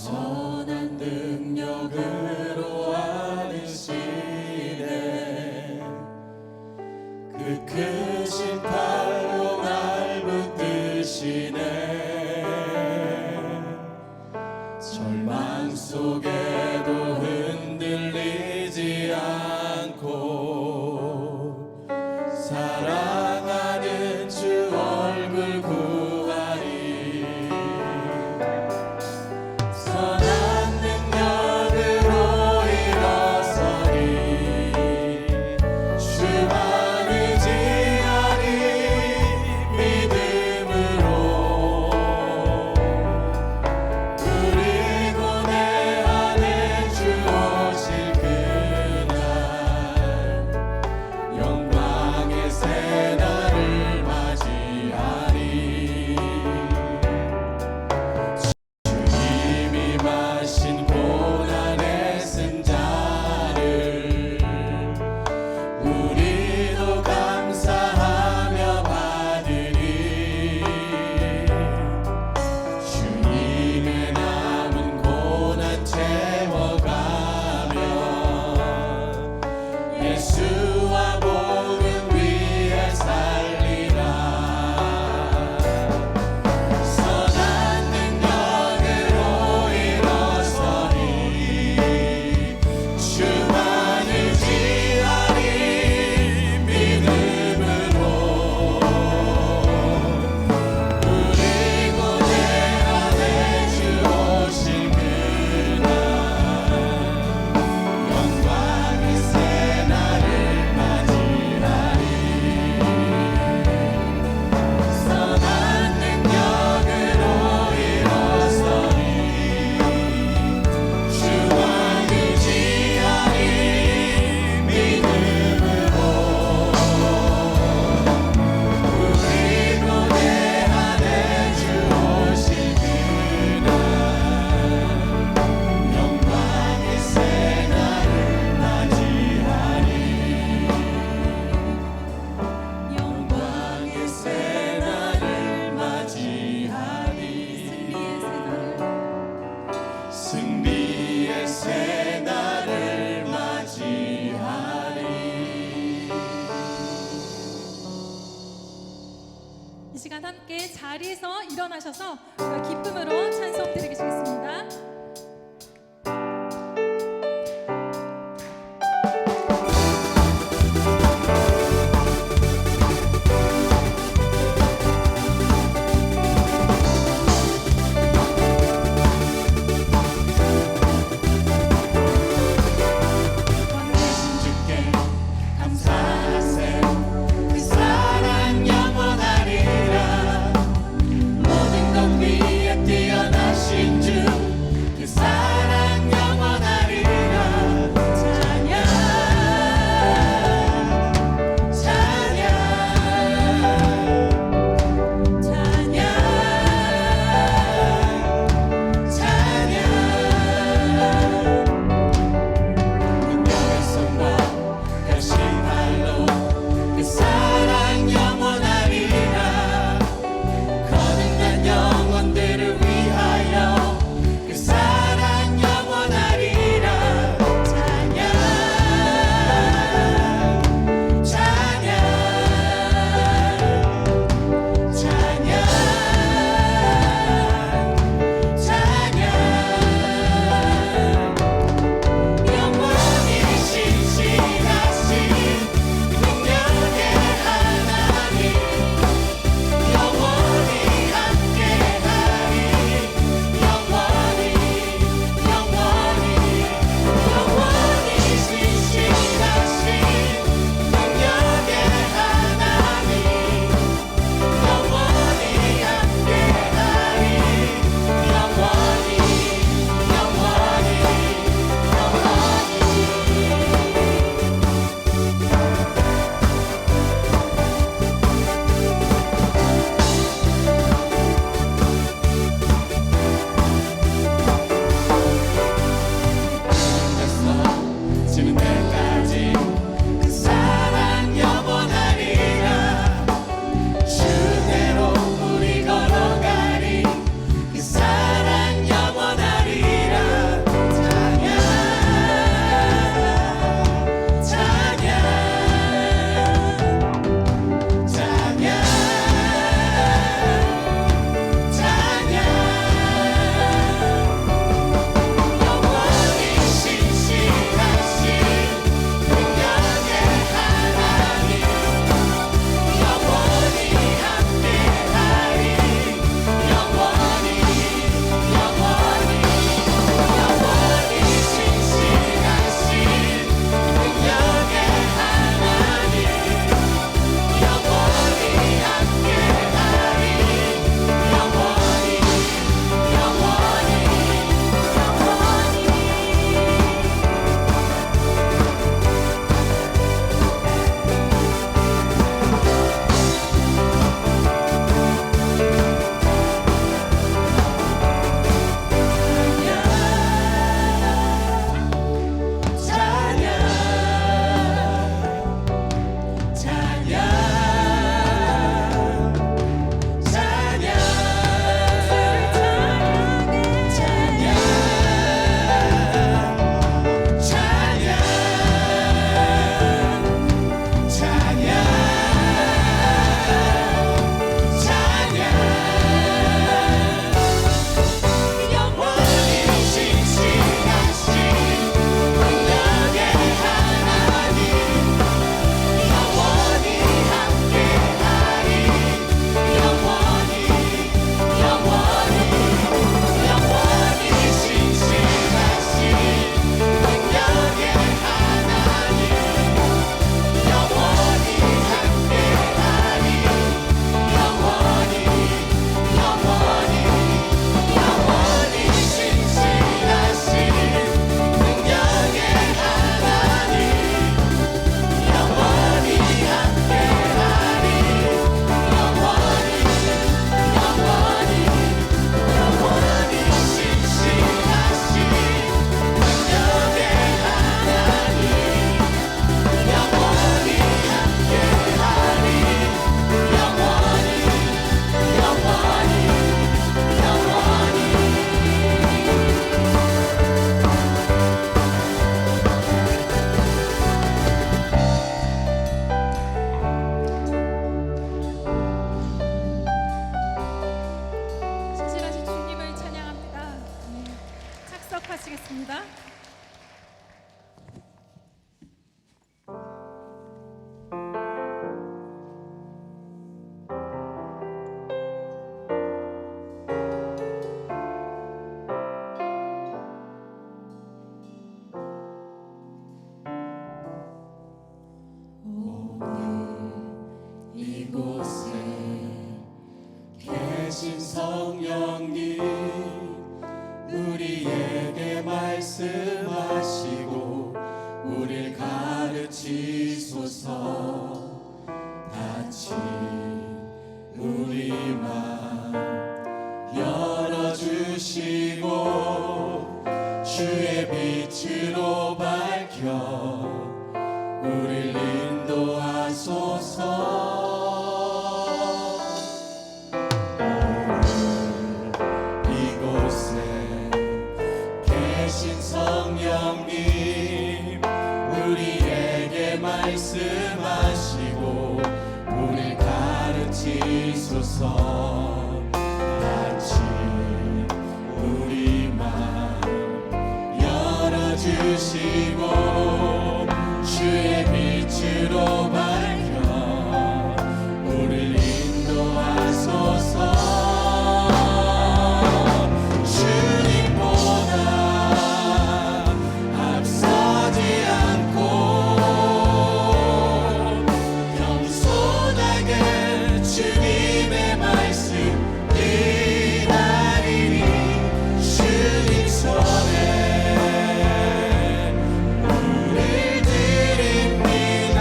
선한 능력으로 안으시네. 그 크신 팔로 날 붙드시네. 절망 속에도 흔들리지 않고 사랑하는 주 얼굴 구하리. 선한 능력으로 일어서리. 주만 의지하리. 믿음으로 그리고 내 안에 주 오실 그날 영광의 새날을 맞이하리. 주님이 마신 고난의 승자를 우리도 감사하며 받으리. 주님의 남은 고난 채워가며 예수와 복음 위에 살리라. 선한 능력으로 일어서리. 주만 의지하리. 믿음으로 그리고 내 안에 주 오실 그날 영광의 새날을 맞이하리. 선한 능력으로 일어서리. 주만 의지하리. 믿음으로 그리고 내 안에 주 오실 그날 영광의 새날을 맞이하리. 영광의 새날을 맞이하리. 승리의 새날을 맞이하리. 이 시간 함께 자리에서 일어나셔서 우리가 기쁨으로 찬송 드리겠습니다. 주께 감사하세. 그 사랑 영원하리라. 모든 것 위에 뛰어나신 주 성령님 우리에게 말씀하시고 우릴 가르치소서. 닫힌 우리 맘 열어주시고 주의 빛으로 밝혀 우릴 인도하소서. 성령님 우리에게 말씀하시고 우릴 가르치소서. 닫힌 우리 맘 열어주시고 주의 빛으로 밝혀 우릴 인도하소서. 우리 드립니다.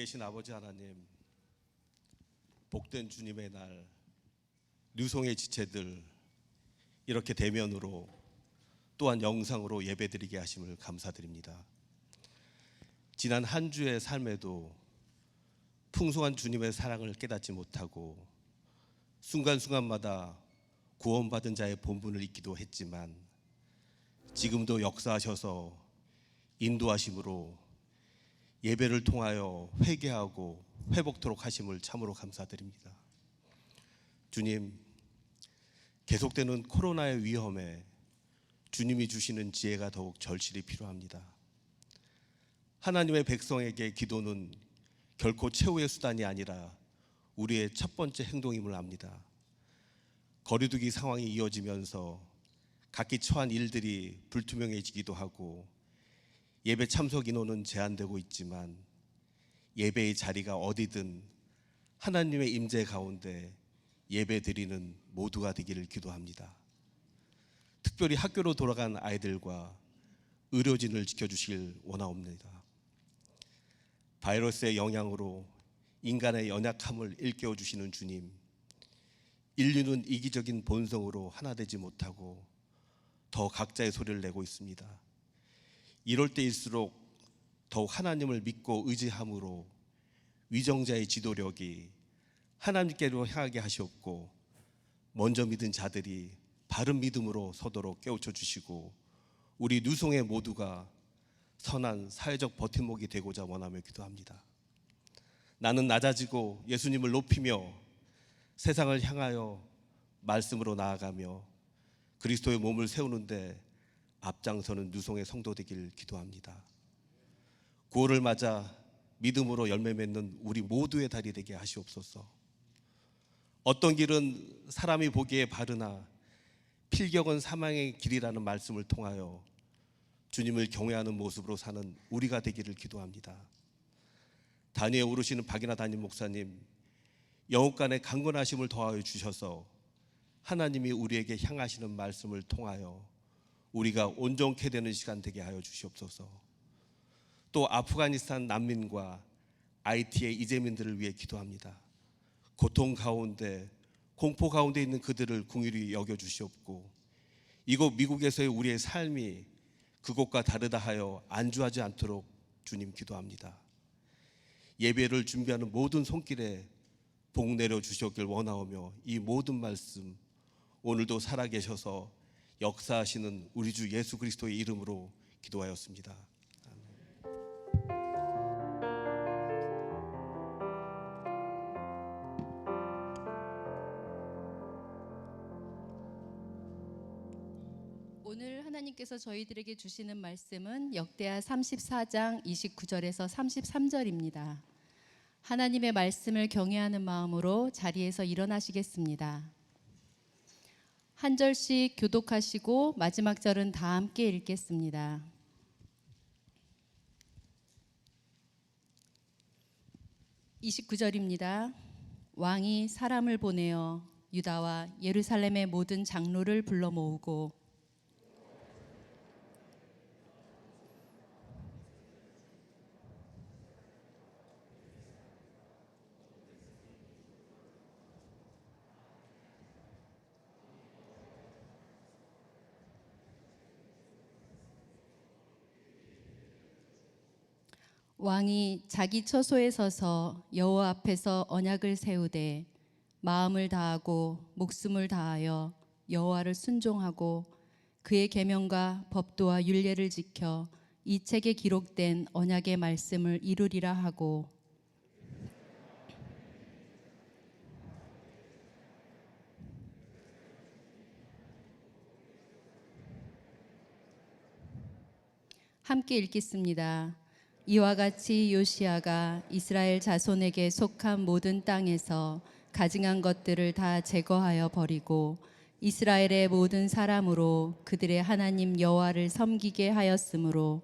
계신 아버지 하나님, 복된 주님의 날 뉴송의 지체들 이렇게 대면으로 또한 영상으로 예배드리게 하심을 감사드립니다. 지난 한 주의 삶에도 풍성한 주님의 사랑을 깨닫지 못하고 순간순간마다 구원받은 자의 본분을 잊기도 했지만 지금도 역사하셔서 인도하심으로 예배를 통하여 회개하고 회복토록 하심을 참으로 감사드립니다. 주님, 계속되는 코로나의 위험에 주님이 주시는 지혜가 더욱 절실히 필요합니다. 하나님의 백성에게 기도는 결코 최후의 수단이 아니라 우리의 첫 번째 행동임을 압니다. 거리두기 상황이 이어지면서 각기 처한 일들이 불투명해지기도 하고 예배 참석 인원은 제한되고 있지만 예배의 자리가 어디든 하나님의 임재 가운데 예배 드리는 모두가 되기를 기도합니다. 특별히 학교로 돌아간 아이들과 의료진을 지켜주시길 원하옵니다. 바이러스의 영향으로 인간의 연약함을 일깨워 주시는 주님, 인류는 이기적인 본성으로 하나 되지 못하고 더 각자의 소리를 내고 있습니다. 이럴 때일수록 더욱 하나님을 믿고 의지함으로 위정자의 지도력이 하나님께로 향하게 하시옵고 먼저 믿은 자들이 바른 믿음으로 서도록 깨우쳐 주시고 우리 누송의 모두가 선한 사회적 버팀목이 되고자 원하며 기도합니다. 나는 낮아지고 예수님을 높이며 세상을 향하여 말씀으로 나아가며 그리스도의 몸을 세우는데 앞장서는 누송의 성도 되길 기도합니다. 9월을 맞아 믿음으로 열매 맺는 우리 모두의 달이 되게 하시옵소서. 어떤 길은 사람이 보기에 바르나 필경은 사망의 길이라는 말씀을 통하여 주님을 경외하는 모습으로 사는 우리가 되기를 기도합니다. 단위에 오르시는 박이나 담임 목사님, 영혼간의 강건하심을 더하여 주셔서 하나님이 우리에게 향하시는 말씀을 통하여 우리가 온전케 되는 시간 되게 하여 주시옵소서. 또 아프가니스탄 난민과 IT의 이재민들을 위해 기도합니다. 고통 가운데 공포 가운데 있는 그들을 긍휼히 여겨 주시옵고 이곳 미국에서의 우리의 삶이 그곳과 다르다 하여 안주하지 않도록 주님 기도합니다. 예배를 준비하는 모든 손길에 복 내려 주시길 원하오며 이 모든 말씀 오늘도 살아계셔서 역사하시는 우리 주 예수 그리스도의 이름으로 기도하였습니다. 오늘 하나님께서 저희들에게 주시는 말씀은 역대하 34장 29절에서 33절입니다. 하나님의 말씀을 경외하는 마음으로 자리에서 일어나시겠습니다. 한 절씩 교독하시고 마지막 절은 다 함께 읽겠습니다. (29절입니다) 왕이 사람을 보내어 유다와 예루살렘의 모든 장로를 불러 모으고 왕이 자기 처소에 서서 여호와 앞에서 언약을 세우되 마음을 다하고 목숨을 다하여 여호와를 순종하고 그의 계명과 법도와 율례를 지켜 이 책에 기록된 언약의 말씀을 이루리라 하고 함께 읽겠습니다. 이와 같이 요시야가 이스라엘 자손에게 속한 모든 땅에서 가증한 것들을 다 제거하여 버리고 이스라엘의 모든 사람으로 그들의 하나님 여호와를 섬기게 하였으므로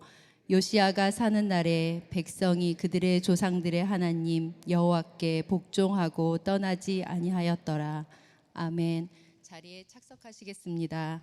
요시야가 사는 날에 백성이 그들의 조상들의 하나님 여호와께 복종하고 떠나지 아니하였더라. 아멘. 자리에 착석하시겠습니다.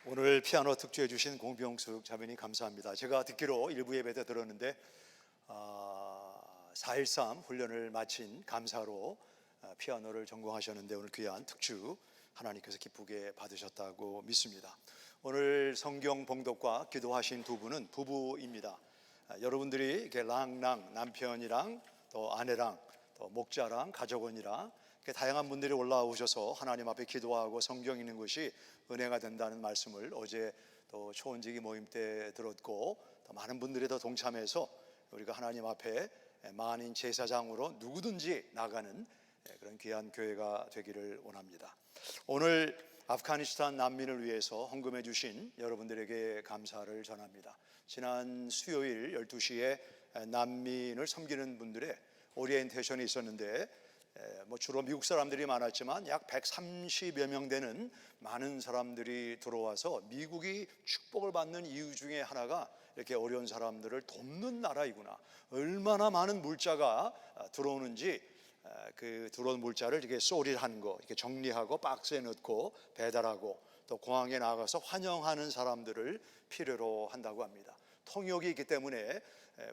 오늘 피아노 특주해 주신 공병숙 자매님 감사합니다. 제가 듣기로 일부 예배 때 들었는데 4.13 훈련을 마친 감사로 피아노를 전공하셨는데 오늘 귀한 특주 하나님께서 기쁘게 받으셨다고 믿습니다. 오늘 성경 봉독과 기도하신 두 분은 부부입니다. 여러분들이 이렇게 랑랑 남편이랑 또 아내랑 또 목자랑 가족원이랑 다양한 분들이 올라오셔서 하나님 앞에 기도하고 성경 읽는 것이 은혜가 된다는 말씀을 어제 또 초원지기 모임 때 들었고 또 많은 분들이 더 동참해서 우리가 하나님 앞에 만인 제사장으로 누구든지 나가는 그런 귀한 교회가 되기를 원합니다. 오늘 아프가니스탄 난민을 위해서 헌금해 주신 여러분들에게 감사를 전합니다. 지난 수요일 12시에 난민을 섬기는 분들의 오리엔테이션이 있었는데 주로 미국 사람들이 많았지만 약 130여 명 되는 많은 사람들이 들어와서 미국이 축복을 받는 이유 중에 하나가 이렇게 어려운 사람들을 돕는 나라이구나, 얼마나 많은 물자가 들어오는지 그 들어온 물자를 이렇게 쏘리하는 거, 이렇게 정리하고 박스에 넣고 배달하고 또 공항에 나가서 환영하는 사람들을 필요로 한다고 합니다. 통역이 있기 때문에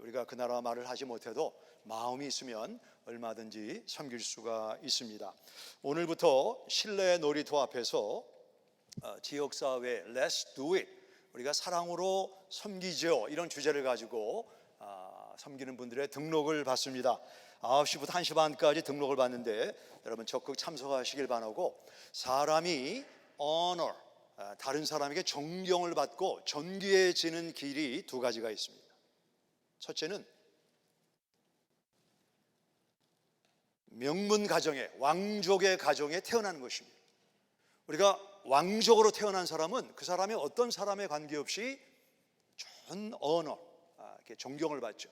우리가 그 나라 말을 하지 못해도 마음이 있으면 얼마든지 섬길 수가 있습니다. 오늘부터 실내 놀이터 앞에서 지역사회 Let's do it, 우리가 사랑으로 섬기죠, 이런 주제를 가지고 섬기는 분들의 등록을 받습니다. 9시부터 1시 반까지 등록을 받는데 여러분 적극 참석하시길 바라고, 사람이 honor, 다른 사람에게 존경을 받고 존귀해지는 길이 두 가지가 있습니다. 첫째는 명문 가정에, 왕족의 가정에 태어나는 것입니다. 우리가 왕족으로 태어난 사람은 그 사람이 어떤 사람에 관계없이 좋은 언어, 이렇게 존경을 받죠.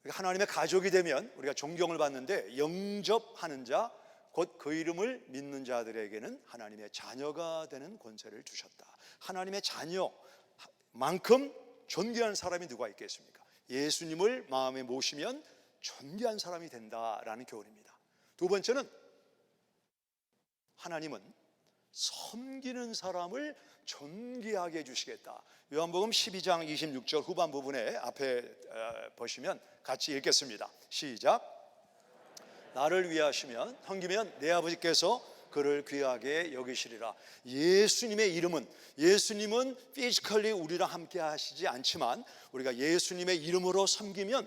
하나님의 가족이 되면 우리가 존경을 받는데, 영접하는 자, 곧 그 이름을 믿는 자들에게는 하나님의 자녀가 되는 권세를 주셨다. 하나님의 자녀만큼 존귀한 사람이 누가 있겠습니까? 예수님을 마음에 모시면 존귀한 사람이 된다라는 교훈입니다. 두 번째는 하나님은 섬기는 사람을 존귀하게 해주시겠다. 요한복음 12장 26절 후반 부분에 앞에 보시면 같이 읽겠습니다. 시작. 나를 위하시면 섬기면 내 아버지께서 그를 귀하게 여기시리라. 예수님의 이름은, 예수님은 피지컬리 우리랑 함께 하시지 않지만 우리가 예수님의 이름으로 섬기면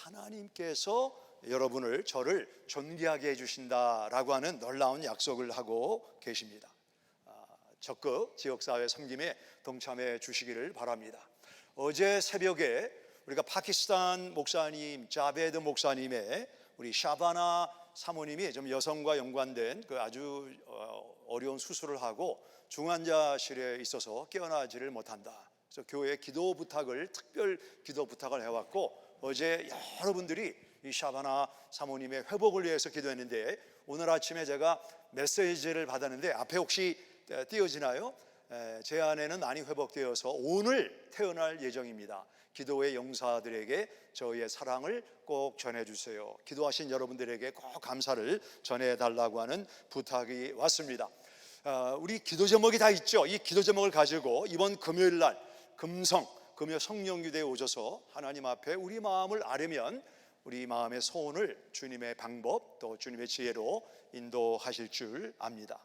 하나님께서 여러분을, 저를 존귀하게 해주신다라고 하는 놀라운 약속을 하고 계십니다. 적극 지역사회 섬김에 동참해 주시기를 바랍니다. 어제 새벽에 우리가 파키스탄 목사님 자베드 목사님의 우리 샤바나 사모님이 좀 여성과 연관된 그 아주 어려운 수술을 하고 중환자실에 있어서 깨어나지를 못한다. 그래서 교회에 기도 부탁을, 특별 기도 부탁을 해왔고, 어제 여러분들이 이 샤바나 사모님의 회복을 위해서 기도했는데, 오늘 아침에 제가 메시지를 받았는데 앞에 혹시 띄어지나요? 제 아내는 많이 회복되어서 오늘 태어날 예정입니다. 기도의 용사들에게 저희의 사랑을 꼭 전해주세요. 기도하신 여러분들에게 꼭 감사를 전해달라고 하는 부탁이 왔습니다. 우리 기도 제목이 다 있죠. 이 기도 제목을 가지고 이번 금요일 날 금요 성령기도에 오셔서 하나님 앞에 우리 마음을 아뢰면 우리 마음의 소원을 주님의 방법 또 주님의 지혜로 인도하실 줄 압니다.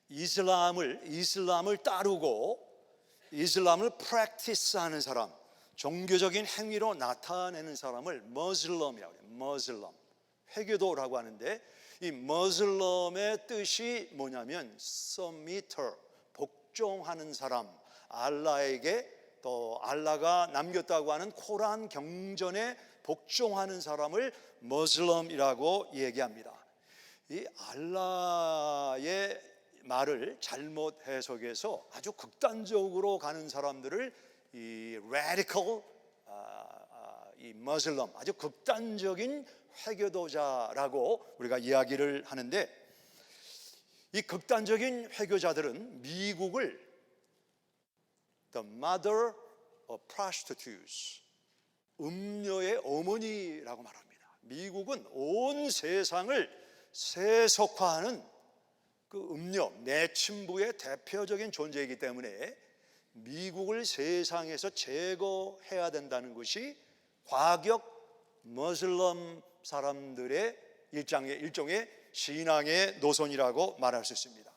이슬람을 따르고 이슬람을 프랙티스하는 사람, 종교적인 행위로 나타내는 사람을 머슬럼이라고 해요. 머슬럼, 회교도라고 하는데, 이 머슬럼의 뜻이 뭐냐면 submitter, 복종하는 사람, 알라에게 또 알라가 남겼다고 하는 코란 경전에 복종하는 사람을 머슬럼이라고 얘기합니다. 이 알라의 말을 잘못 해석해서 아주 극단적으로 가는 사람들을 이 radical, 이 머슬럼, 아주 극단적인 회교도자라고 우리가 이야기를 하는데, 이 극단적인 회교자들은 미국을 the mother of prostitutes, 음녀의 어머니라고 말합니다. 미국은 온 세상을 세속화하는 그 음료, 내침부의 대표적인 존재이기 때문에 미국을 세상에서 제거해야 된다는 것이 과격 머슬럼 사람들의 일종의 신앙의 노선이라고 말할 수 있습니다.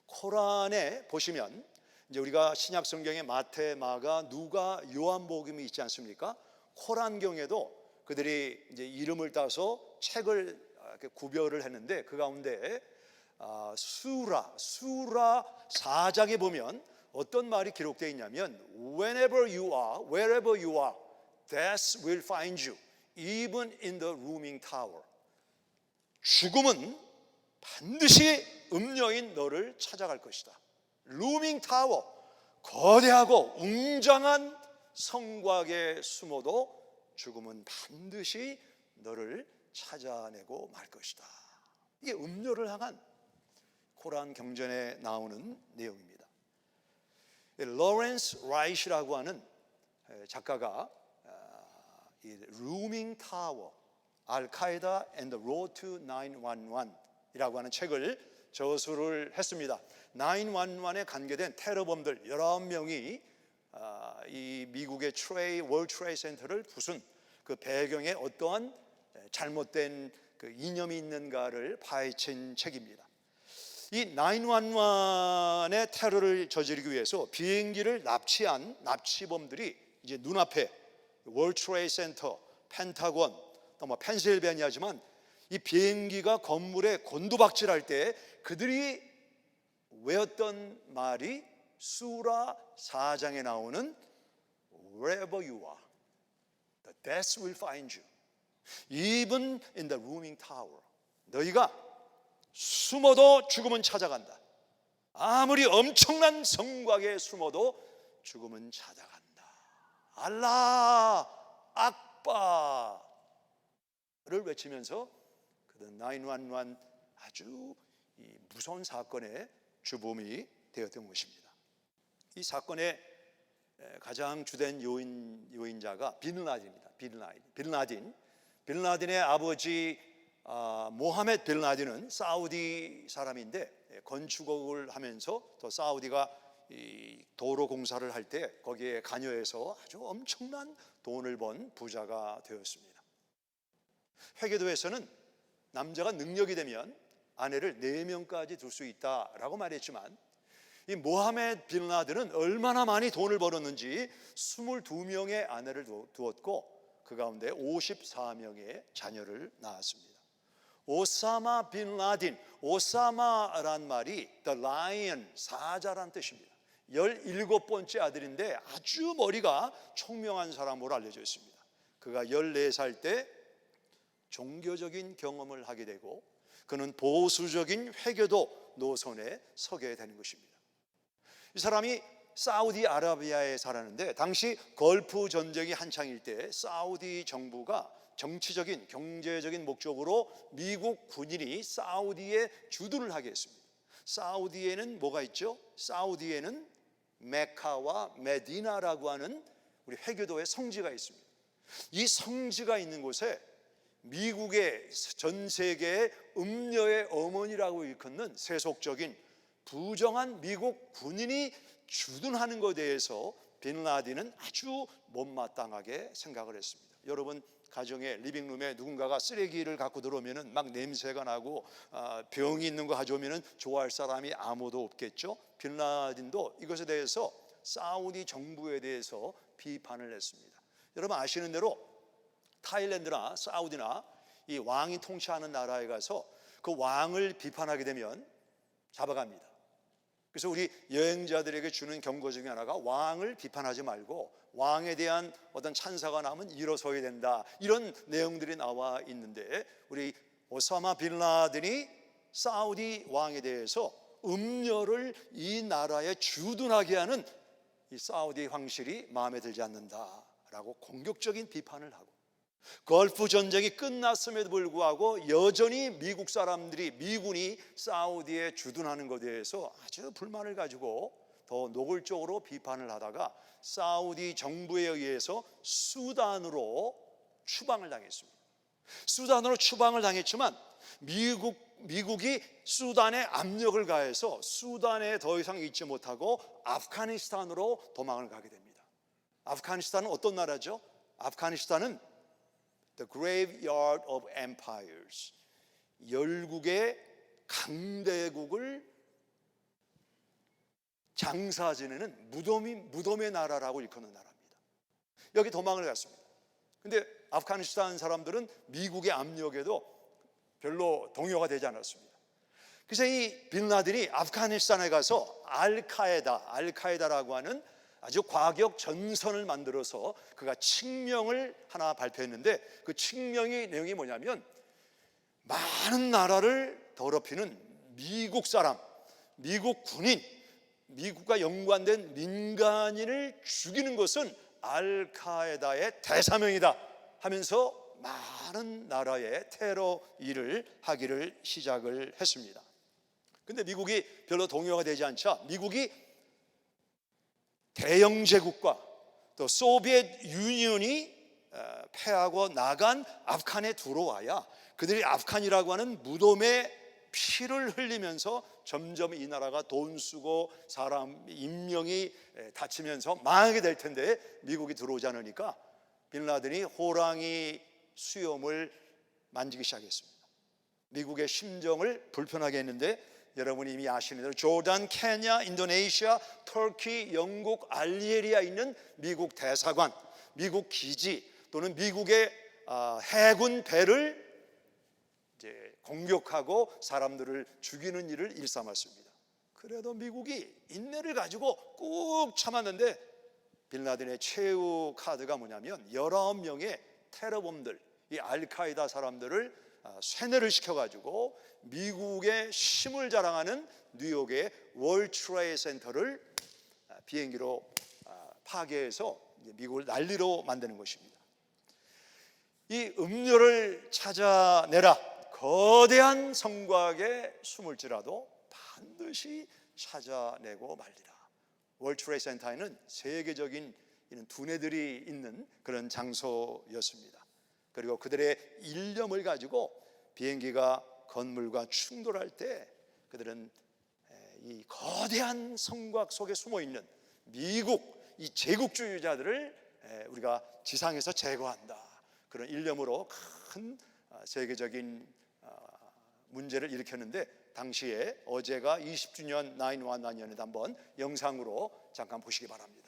코란에 보시면 이제 우리가 신약 성경에 마태, 마가, 누가, 요한복음이 있지 않습니까? 코란경에도 그들이 이제 이름을 따서 책을 이렇게 구별을 했는데 그 가운데 수라 4장에 보면 어떤 말이 기록되어 있냐면 Whenever you are, wherever you are, death will find you, even in the rooming tower. 죽음은 반드시 음녀인 너를 찾아갈 것이다. 루밍 타워, 거대하고 웅장한 성곽에 숨어도 죽음은 반드시 너를 찾아내고 말 것이다. 이게 음료를 향한 코란 경전에 나오는 내용입니다. 로렌스 라이시라고 하는 작가가 이 루밍 타워, 알카에다 and the Road to 911이라고 하는 책을 저술을 했습니다. 911에 관계된 테러범들 19명이 이 미국의 월드 트레이드 센터를 부순 그 배경에 어떠한 잘못된 그 이념이 있는가를 파헤친 책입니다. 이 911의 테러를 저지르기 위해서 비행기를 납치한 납치범들이 이제 눈앞에 월드 트레이드 센터, 펜타곤, 또 펜실베니아지만 이 비행기가 건물에 곤두박질할 때 그들이 외웠던 말이 수라 4장에 나오는 Wherever you are, the death will find you, even in the rooming tower. 너희가 숨어도 죽음은 찾아간다. 아무리 엄청난 성곽에 숨어도 죽음은 찾아간다. 알라 악바를 외치면서 그는 911 아주 무서운 사건의 주범이 되었던 것입니다. 이 사건의 가장 주된 요인자가 빌라딘입니다. 빌라딘의 아버지 모하메드 빌라딘은 사우디 사람인데 건축을 하면서 또 사우디가 이 도로 공사를 할 때 거기에 관여해서 아주 엄청난 돈을 번 부자가 되었습니다. 회계도에서는 남자가 능력이 되면 아내를 4명까지 둘 수 있다라고 말했지만 이 모하메드 빌라딘은 얼마나 많이 돈을 벌었는지 22명의 아내를 두었고 그 가운데 54명의 자녀를 낳았습니다. 오사마 빈 라딘, 오사마란 말이 The Lion, 사자란 뜻입니다. 17번째 아들인데 아주 머리가 총명한 사람으로 알려져 있습니다. 그가 14살 때 종교적인 경험을 하게 되고 그는 보수적인 회교도 노선에 서게 되는 것입니다. 이 사람이 사우디아라비아에 살았는데 당시 걸프 전쟁이 한창일 때 사우디 정부가 정치적인 경제적인 목적으로 미국 군인이 사우디에 주둔을 하게 했습니다. 사우디에는 뭐가 있죠? 사우디에는 메카와 메디나라고 하는 우리 회교도의 성지가 있습니다. 이 성지가 있는 곳에 미국의 전 세계의 음녀의 어머니라고 일컫는 세속적인 부정한 미국 군인이 주둔하는 것에 대해서 빈라딘은 아주 못마땅하게 생각을 했습니다. 여러분 가정에 리빙룸에 누군가가 쓰레기를 갖고 들어오면 막 냄새가 나고 병이 있는 거 가져오면 좋아할 사람이 아무도 없겠죠. 빈라딘도 이것에 대해서 사우디 정부에 대해서 비판을 했습니다. 여러분 아시는 대로 타일랜드나 사우디나 이 왕이 통치하는 나라에 가서 그 왕을 비판하게 되면 잡아갑니다. 그래서 우리 여행자들에게 주는 경고 중에 하나가 왕을 비판하지 말고 왕에 대한 어떤 찬사가 나면 일어서야 된다, 이런 내용들이 나와 있는데 우리 오사마 빈 라덴이 사우디 왕에 대해서 음녀를 이 나라에 주둔하게 하는 이 사우디 황실이 마음에 들지 않는다라고 공격적인 비판을 하고, 걸프 전쟁이 끝났음에도 불구하고 여전히 미국 사람들이 미군이 사우디에 주둔하는 것에 대해서 아주 불만을 가지고 더 노골적으로 비판을 하다가 사우디 정부에 의해서 수단으로 추방을 당했습니다. 수단으로 추방을 당했지만 미국 미국이 수단에 압력을 가해서 수단에 더 이상 있지 못하고 아프가니스탄으로 도망을 가게 됩니다. 아프가니스탄은 어떤 나라죠? 아프가니스탄은 The Graveyard of Empires, 열국의 강대국을 장사 지내는 무덤의 나라라고 일컫는 나라입니다. 여기 도망을 갔습니다. 근데 아프가니스탄 사람들은 미국의 압력에도 별로 동요가 되지 않았습니다. 그래서 이 빈 라덴이 아프가니스탄에 가서 알카에다라고 하는 아주 과격 전선을 만들어서 그가 칙명을 하나 발표했는데, 그 칙명의 내용이 뭐냐면, 많은 나라를 더럽히는 미국 사람, 미국 군인, 미국과 연관된 민간인을 죽이는 것은 알카에다의 대사명이다 하면서 많은 나라의 테러 일을 하기를 시작을 했습니다. 근데 미국이 별로 동요가 되지 않자 미국이 대영 제국과 또 소비에트 유니언이 패하고 나간 아프간에 들어와야 그들이 아프간이라고 하는 무덤에 피를 흘리면서 점점 이 나라가 돈 쓰고 사람 인명이 다치면서 망하게 될 텐데, 미국이 들어오지 않으니까 빈 라덴이 호랑이 수염을 만지기 시작했습니다. 미국의 심정을 불편하게 했는데, 여러분이 이미 아시는 대로 조던, 케냐, 인도네시아, 터키, 영국, 알제리아에 있는 미국 대사관, 미국 기지 또는 미국의 해군 배를 이제 공격하고 사람들을 죽이는 일을 일삼았습니다. 그래도 미국이 인내를 가지고 꾹 참았는데, 빈 라덴의 최후 카드가 뭐냐면 19명의 테러범들, 이 알카에다 사람들을 쇠뇌를 시켜가지고 미국의 힘을 자랑하는 뉴욕의 월드 트레이드 센터를 비행기로 파괴해서 미국을 난리로 만드는 것입니다. 이 음료를 찾아내라, 거대한 성곽에 숨을지라도 반드시 찾아내고 말리라. 월드 트레이드 센터에는 세계적인 이런 두뇌들이 있는 그런 장소였습니다. 그리고 그들의 일념을 가지고 비행기가 건물과 충돌할 때 그들은 이 거대한 성곽 속에 숨어있는 미국, 이 제국주의자들을 우리가 지상에서 제거한다, 그런 일념으로 큰 세계적인 문제를 일으켰는데, 당시에 어제가 20주년 9/11년에 한번 영상으로 잠깐 보시기 바랍니다.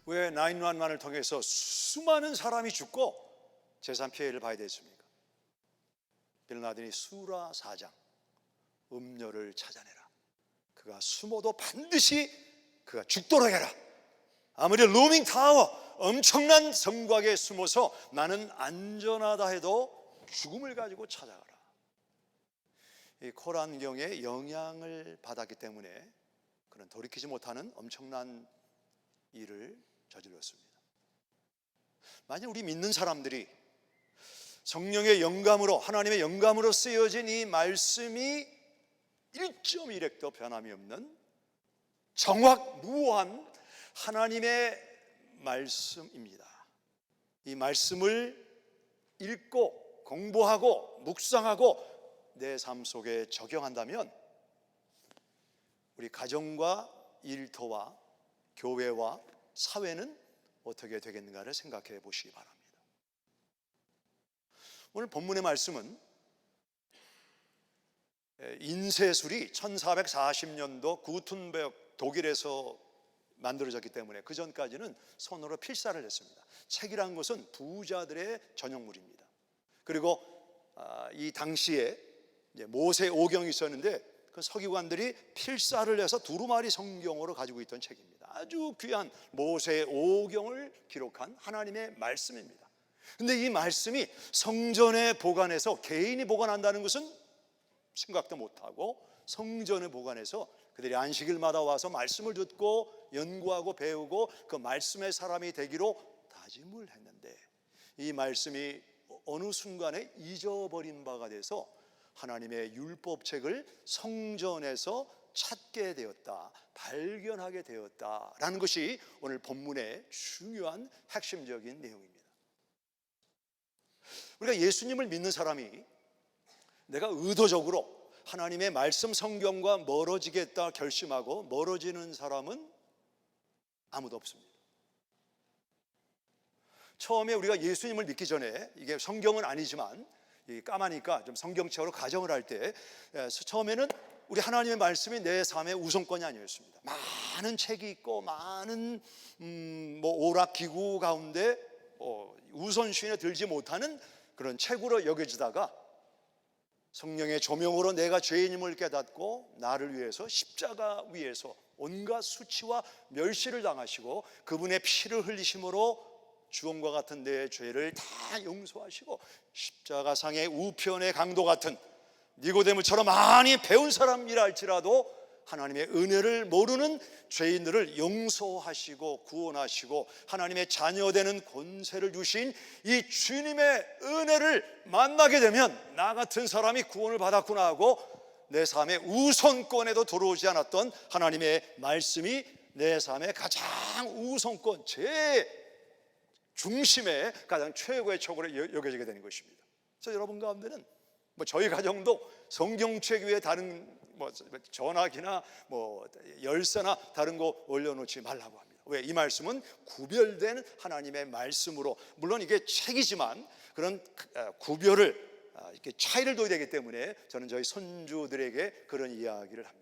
왜 911을 통해서 수많은 사람이 죽고 재산 피해를 봐야 됐습니까? 빈 라덴이 수라 4장, 음료를 찾아내라, 그가 숨어도 반드시 그가 죽도록 해라, 아무리 루밍 타워, 엄청난 성곽에 숨어서 나는 안전하다 해도 죽음을 가지고 찾아가라. 이 코란경의 영향을 받았기 때문에 그런 돌이키지 못하는 엄청난 일을 저질렀습니다. 만약 우리 믿는 사람들이 성령의 영감으로, 하나님의 영감으로 쓰여진 이 말씀이 1.1획도 변함이 없는 정확무한 하나님의 말씀입니다. 이 말씀을 읽고 공부하고 묵상하고 내 삶 속에 적용한다면 우리 가정과 일터와 교회와 사회는 어떻게 되겠는가를 생각해 보시기 바랍니다. 오늘 본문의 말씀은 인쇄술이 1440년도 구텐베르크 독일에서 만들어졌기 때문에 그 전까지는 손으로 필사를 했습니다. 책이란 것은 부자들의 전용물입니다. 그리고 이 당시에 모세 오경이 있었는데 그 서기관들이 필사를 해서 두루마리 성경으로 가지고 있던 책입니다. 아주 귀한 모세 오경을 기록한 하나님의 말씀입니다. 근데 이 말씀이 성전에 보관해서 개인이 보관한다는 것은 생각도 못하고 성전에 보관해서 그들이 안식일마다 와서 말씀을 듣고 연구하고 배우고 그 말씀의 사람이 되기로 다짐을 했는데 이 말씀이 어느 순간에 잊어버린 바가 돼서 하나님의 율법책을 성전에서 찾게 되었다, 발견하게 되었다라는 것이 오늘 본문의 중요한 핵심적인 내용입니다. 우리가 예수님을 믿는 사람이 내가 의도적으로 하나님의 말씀 성경과 멀어지겠다 결심하고 멀어지는 사람은 아무도 없습니다. 처음에 우리가 예수님을 믿기 전에 이게 성경은 아니지만 까마니까 좀 성경책으로 가정을 할 때 처음에는 우리 하나님의 말씀이 내 삶의 우선권이 아니었습니다. 많은 책이 있고 많은 오락기구 가운데 우선순위에 들지 못하는 그런 책으로 여겨지다가 성령의 조명으로 내가 죄인임을 깨닫고 나를 위해서 십자가 위에서 온갖 수치와 멸시를 당하시고 그분의 피를 흘리심으로 주홍과 같은 내 죄를 다 용서하시고 십자가상의 우편의 강도 같은 니고데모처럼 많이 배운 사람이라 할지라도 하나님의 은혜를 모르는 죄인들을 용서하시고 구원하시고 하나님의 자녀되는 권세를 주신 이 주님의 은혜를 만나게 되면 나 같은 사람이 구원을 받았구나 하고 내 삶의 우선권에도 들어오지 않았던 하나님의 말씀이 내 삶의 가장 우선권, 제 중심의 가장 최고의 척으로 여겨지게 되는 것입니다. 그래서 여러분 가운데는 저희 가정도 성경책 위에 다른 전화기나 열쇠나 다른 거 올려놓지 말라고 합니다. 왜? 이 말씀은 구별된 하나님의 말씀으로, 물론 이게 책이지만 그런 구별을 이렇게 차이를 둬야 되기 때문에 저는 저희 손주들에게 그런 이야기를 합니다.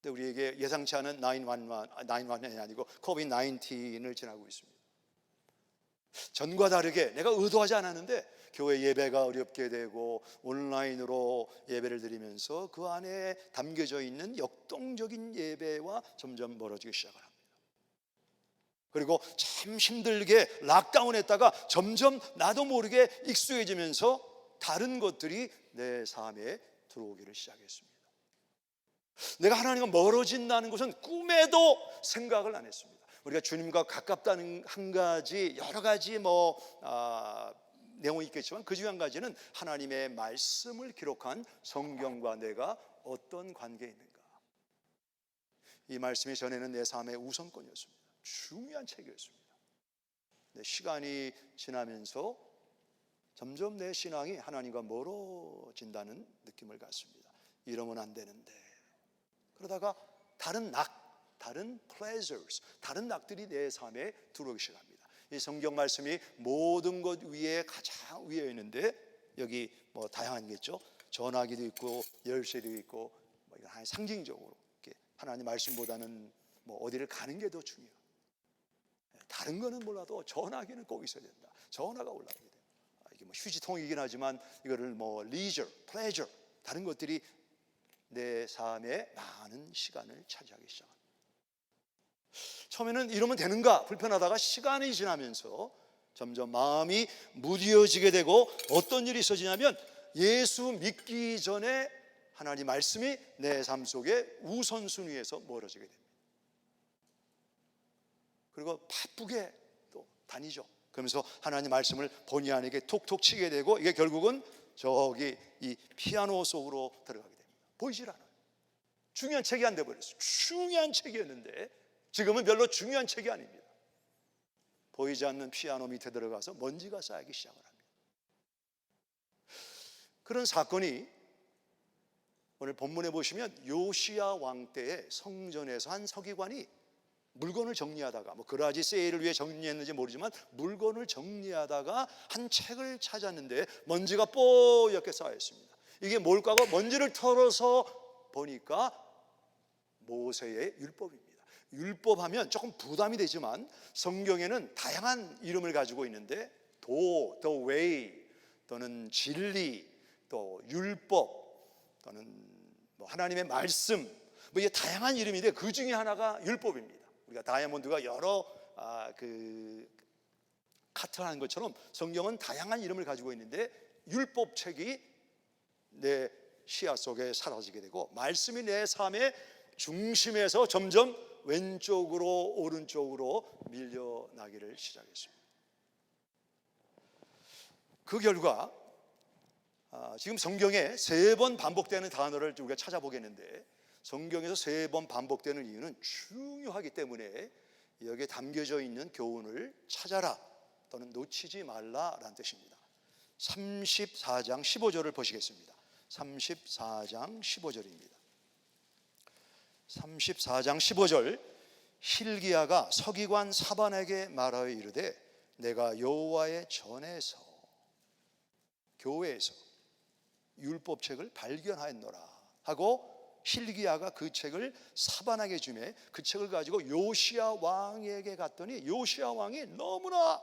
근데 우리에게 예상치 않은 911이 아니고 COVID-19을 지나고 있습니다. 전과 다르게 내가 의도하지 않았는데 교회 예배가 어렵게 되고 온라인으로 예배를 드리면서 그 안에 담겨져 있는 역동적인 예배와 점점 멀어지기 시작을 합니다. 그리고 참 힘들게 락다운했다가 점점 나도 모르게 익숙해지면서 다른 것들이 내 삶에 들어오기를 시작했습니다. 내가 하나님과 멀어진다는 것은 꿈에도 생각을 안 했습니다. 우리가 주님과 가깝다는 한 가지, 여러 가지 내용이 있겠지만 그 중에 한 가지는 하나님의 말씀을 기록한 성경과 내가 어떤 관계에 있는가. 이 말씀이 전에는 내 삶의 우선권이었습니다. 중요한 책이었습니다. 시간이 지나면서 점점 내 신앙이 하나님과 멀어진다는 느낌을 갖습니다. 이러면 안 되는데. 그러다가 다른 pleasures, 다른 낙들이 내 삶에 들어오기 시작합니다. 이 성경 말씀이 모든 것 위에 가장 위에 있는데 여기 다양하겠죠. 전화기도 있고 열쇠도 있고 이거 상징적으로 이렇게 하나님 말씀보다는 어디를 가는 게 더 중요해요. 다른 거는 몰라도 전화기는 꼭 있어야 된다. 전화가 올라가야 돼요. 이게 휴지통이긴 하지만 이거를 leisure, pleasure, 다른 것들이 내 삶에 많은 시간을 차지하기 시작합니다. 처음에는 이러면 되는가 불편하다가 시간이 지나면서 점점 마음이 무뎌지게 되고 어떤 일이 있어지냐면 예수 믿기 전에 하나님 말씀이 내 삶 속에 우선순위에서 멀어지게 됩니다. 그리고 바쁘게 또 다니죠. 그러면서 하나님 말씀을 본의 아니게 톡톡 치게 되고, 이게 결국은 저기 이 피아노 속으로 들어가게 됩니다. 보이질 않아요. 중요한 책이 안 돼버렸어요. 중요한 책이었는데 지금은 별로 중요한 책이 아닙니다. 보이지 않는 피아노 밑에 들어가서 먼지가 쌓이기 시작을 합니다. 그런 사건이 오늘 본문에 보시면 요시야 왕 때에 성전에서 한 서기관이 물건을 정리하다가, 뭐 그라지 세일을 위해 정리했는지 모르지만 물건을 정리하다가 한 책을 찾았는데 먼지가 뽀얗게 쌓여 있습니다. 이게 뭘까 하고 먼지를 털어서 보니까 모세의 율법입니다. 율법하면 조금 부담이 되지만 성경에는 다양한 이름을 가지고 있는데 도, the way, 또는 진리, 또 율법, 또는 뭐 하나님의 말씀, 뭐 이게 다양한 이름인데 그 중에 하나가 율법입니다. 우리가 다이아몬드가 여러 카트를 하는 것처럼 성경은 다양한 이름을 가지고 있는데 율법책이 내 시야 속에 사라지게 되고 말씀이 내 삶의 중심에서 점점 왼쪽으로 오른쪽으로 밀려나기를 시작했습니다. 그 결과 지금 성경에 3번 반복되는 단어를 우리가 찾아보겠는데, 성경에서 3번 반복되는 이유는 중요하기 때문에 여기에 담겨져 있는 교훈을 찾아라 또는 놓치지 말라라는 뜻입니다. 34장 15절을 보시겠습니다. 34장 15절입니다. 34장 15절, hil기야가 서기관 사반에게 말하여 이르되 내가 여호와의 전에서, 교회에서 율법책을 발견하였노라 하고 hil기야가 그 책을 사반에게 주매 그 책을 가지고 요시야 왕에게 갔더니 요시야 왕이 너무나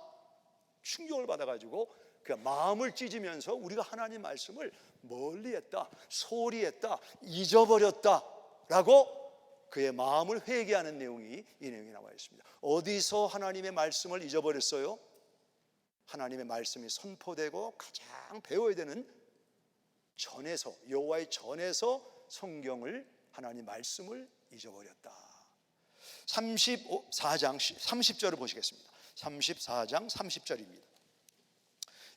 충격을 받아가지고 그 마음을 찢으면서 우리가 하나님 말씀을 멀리했다, 소홀히 했다, 잊어버렸다 라고 그의 마음을 회개하는 내용이 이 내용에 나와 있습니다. 어디서 하나님의 말씀을 잊어버렸어요? 하나님의 말씀이 선포되고 가장 배워야 되는 전에서, 여호와의 전에서 성경을, 하나님 말씀을 잊어버렸다. 34장 30절을 보시겠습니다. 34장 30절입니다.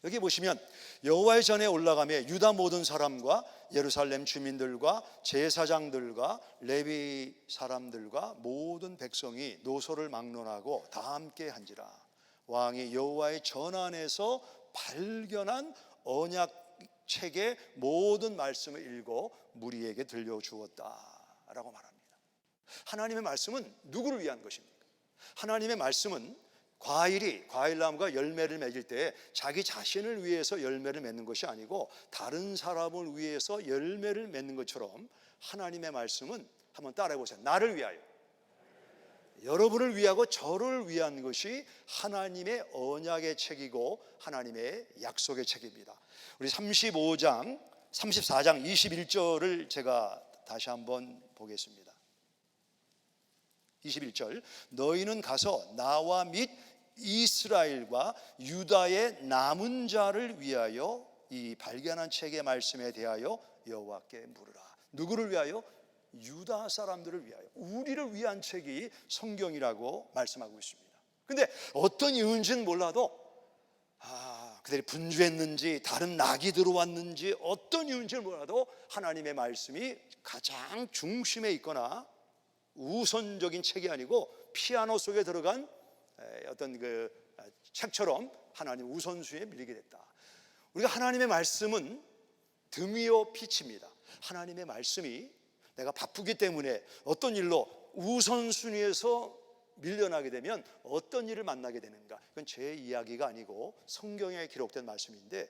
여기 보시면 여호와의 전에 올라가며 유다 모든 사람과 예루살렘 주민들과 제사장들과 레위 사람들과 모든 백성이 노소를 막론하고 다 함께 한지라. 왕이 여호와의 전 안에서 발견한 언약책의 모든 말씀을 읽어 무리에게 들려주었다라고 말합니다. 하나님의 말씀은 누구를 위한 것입니까? 하나님의 말씀은 과일나무가 열매를 맺을 때 자기 자신을 위해서 열매를 맺는 것이 아니고 다른 사람을 위해서 열매를 맺는 것처럼 하나님의 말씀은, 한번 따라해 보세요. 나를 위하여, 여러분을 위하고 저를 위한 것이 하나님의 언약의 책이고 하나님의 약속의 책입니다. 우리 34장 21절을 제가 다시 한번 보겠습니다. 21절, 너희는 가서 나와 및 이스라엘과 유다의 남은 자를 위하여 이 발견한 책의 말씀에 대하여 여호와께 물으라. 누구를 위하여? 유다 사람들을 위하여, 우리를 위한 책이 성경이라고 말씀하고 있습니다. 근데 어떤 이유인지는 몰라도 그들이 분주했는지 다른 낙이 들어왔는지 어떤 이유인지는 몰라도 하나님의 말씀이 가장 중심에 있거나 우선적인 책이 아니고 피아노 속에 들어간 어떤 그 책처럼 하나님 우선순위에 밀리게 됐다. 우리가 하나님의 말씀은 등이요 빛입니다. 하나님의 말씀이 내가 바쁘기 때문에 어떤 일로 우선순위에서 밀려나게 되면 어떤 일을 만나게 되는가, 그건 제 이야기가 아니고 성경에 기록된 말씀인데,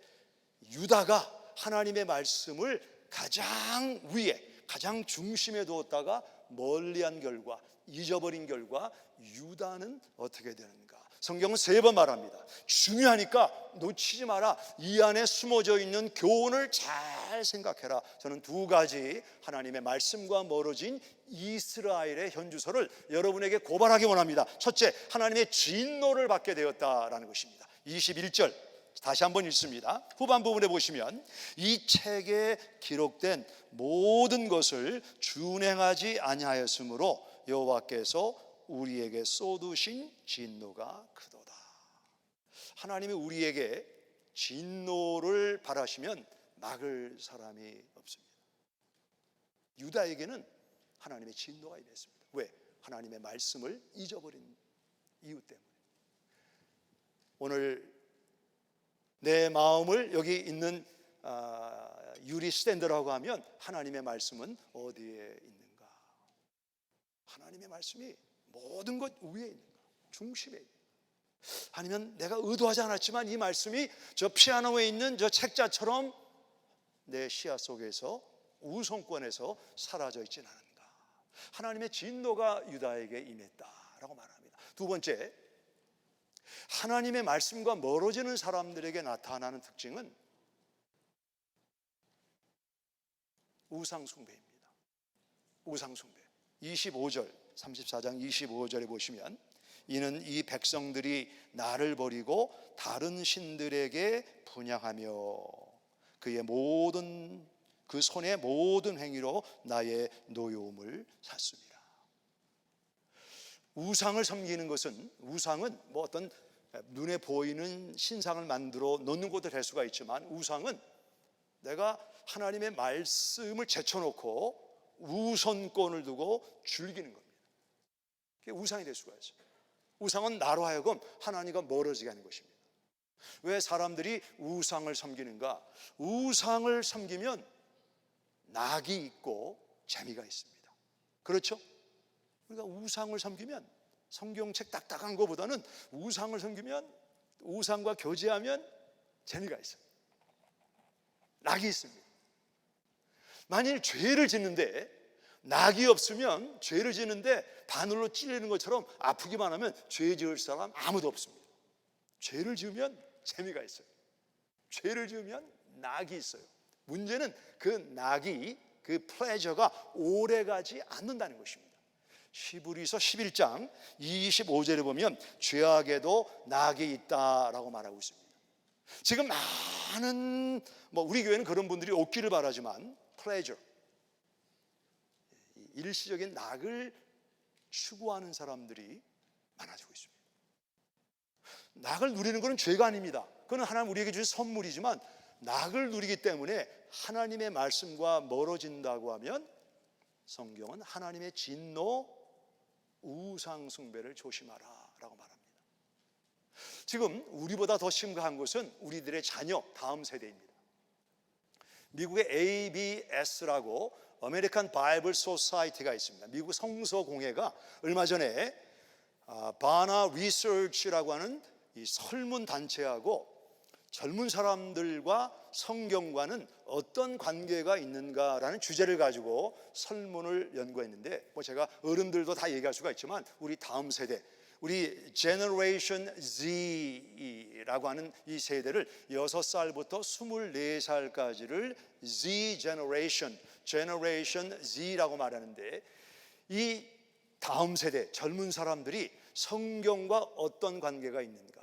유다가 하나님의 말씀을 가장 위에, 가장 중심에 두었다가 멀리한 결과, 잊어버린 결과 유다는 어떻게 되는가? 성경은 3번 말합니다. 중요하니까 놓치지 마라. 이 안에 숨어져 있는 교훈을 잘 생각해라. 저는 2가지 하나님의 말씀과 멀어진 이스라엘의 현주소를 여러분에게 고발하기 원합니다. 첫째, 하나님의 진노를 받게 되었다라는 것입니다. 21절, 다시 한번 읽습니다. 후반 부분에 보시면 이 책에 기록된 모든 것을 준행하지 아니하였으므로 여호와께서 우리에게 쏟으신 진노가 크도다. 하나님이 우리에게 진노를 바라시면 막을 사람이 없습니다. 유다에게는 하나님의 진노가 임했습니다. 왜? 하나님의 말씀을 잊어버린 이유 때문에. 오늘 내 마음을 여기 있는 유리 스탠드라고 하면 하나님의 말씀은 어디에 있는가? 하나님의 말씀이 모든 것 위에 있는가? 중심에 있는가? 아니면 내가 의도하지 않았지만 이 말씀이 저 피아노에 있는 저 책자처럼 내 시야 속에서 우선권에서 사라져 있지는 않은가? 하나님의 진노가 유다에게 임했다라고 말합니다. 두 번째, 하나님의 말씀과 멀어지는 사람들에게 나타나는 특징은 우상숭배입니다. 우상숭배. 25절, 34장 25절에 보시면 이는 이 백성들이 나를 버리고 다른 신들에게 분향하며 그 손의 모든 행위로 나의 노여움을 샀습니다. 우상을 섬기는 것은, 우상은 뭐 어떤 눈에 보이는 신상을 만들어 놓는 것도 될 수가 있지만, 우상은 내가 하나님의 말씀을 제쳐놓고 우선권을 두고 즐기는 겁니다. 그게 우상이 될 수가 있어요. 우상은 나로 하여금 하나님과 멀어지게 하는 것입니다. 왜 사람들이 우상을 섬기는가? 우상을 섬기면 낙이 있고 재미가 있습니다. 그렇죠? 우리가 우상을 섬기면, 성경책 딱딱한 것보다는 우상을 섬기면, 우상과 교제하면 재미가 있어요. 낙이 있습니다. 만일 죄를 짓는데 낙이 없으면, 죄를 짓는데 바늘로 찔리는 것처럼 아프기만 하면 죄 지을 사람 아무도 없습니다. 죄를 지으면 재미가 있어요. 죄를 지으면 낙이 있어요. 문제는 그 낙이, 그 플레저가 오래가지 않는다는 것입니다. 히브리서 11장 25절에 보면 죄악에도 낙이 있다라고 말하고 있습니다. 지금 많은 우리 교회는 그런 분들이 없기를 바라지만 플레저, 일시적인 낙을 추구하는 사람들이 많아지고 있습니다. 낙을 누리는 것은 죄가 아닙니다. 그건 하나님 우리에게 주신 선물이지만, 낙을 누리기 때문에 하나님의 말씀과 멀어진다고 하면 성경은 하나님의 진노, 우상 숭배를 조심하라 라고 말합니다. 지금 우리보다 더 심각한 것은 우리들의 자녀, 다음 세대입니다. 미국의 ABS라고 아메리칸 바이블 소사이티가 있습니다. 미국 성서공회가 얼마 전에 바나 리서치라고 하는 이 설문 단체하고 젊은 사람들과 성경과는 어떤 관계가 있는가라는 주제를 가지고 설문을 연구했는데, 제가 어른들도 다 얘기할 수가 있지만 우리 다음 세대, 우리 제너레이션 Z라고 하는 이 세대를 6살부터 24살까지를 Z 제너레이션 Z라고 말하는데, 이 다음 세대 젊은 사람들이 성경과 어떤 관계가 있는가?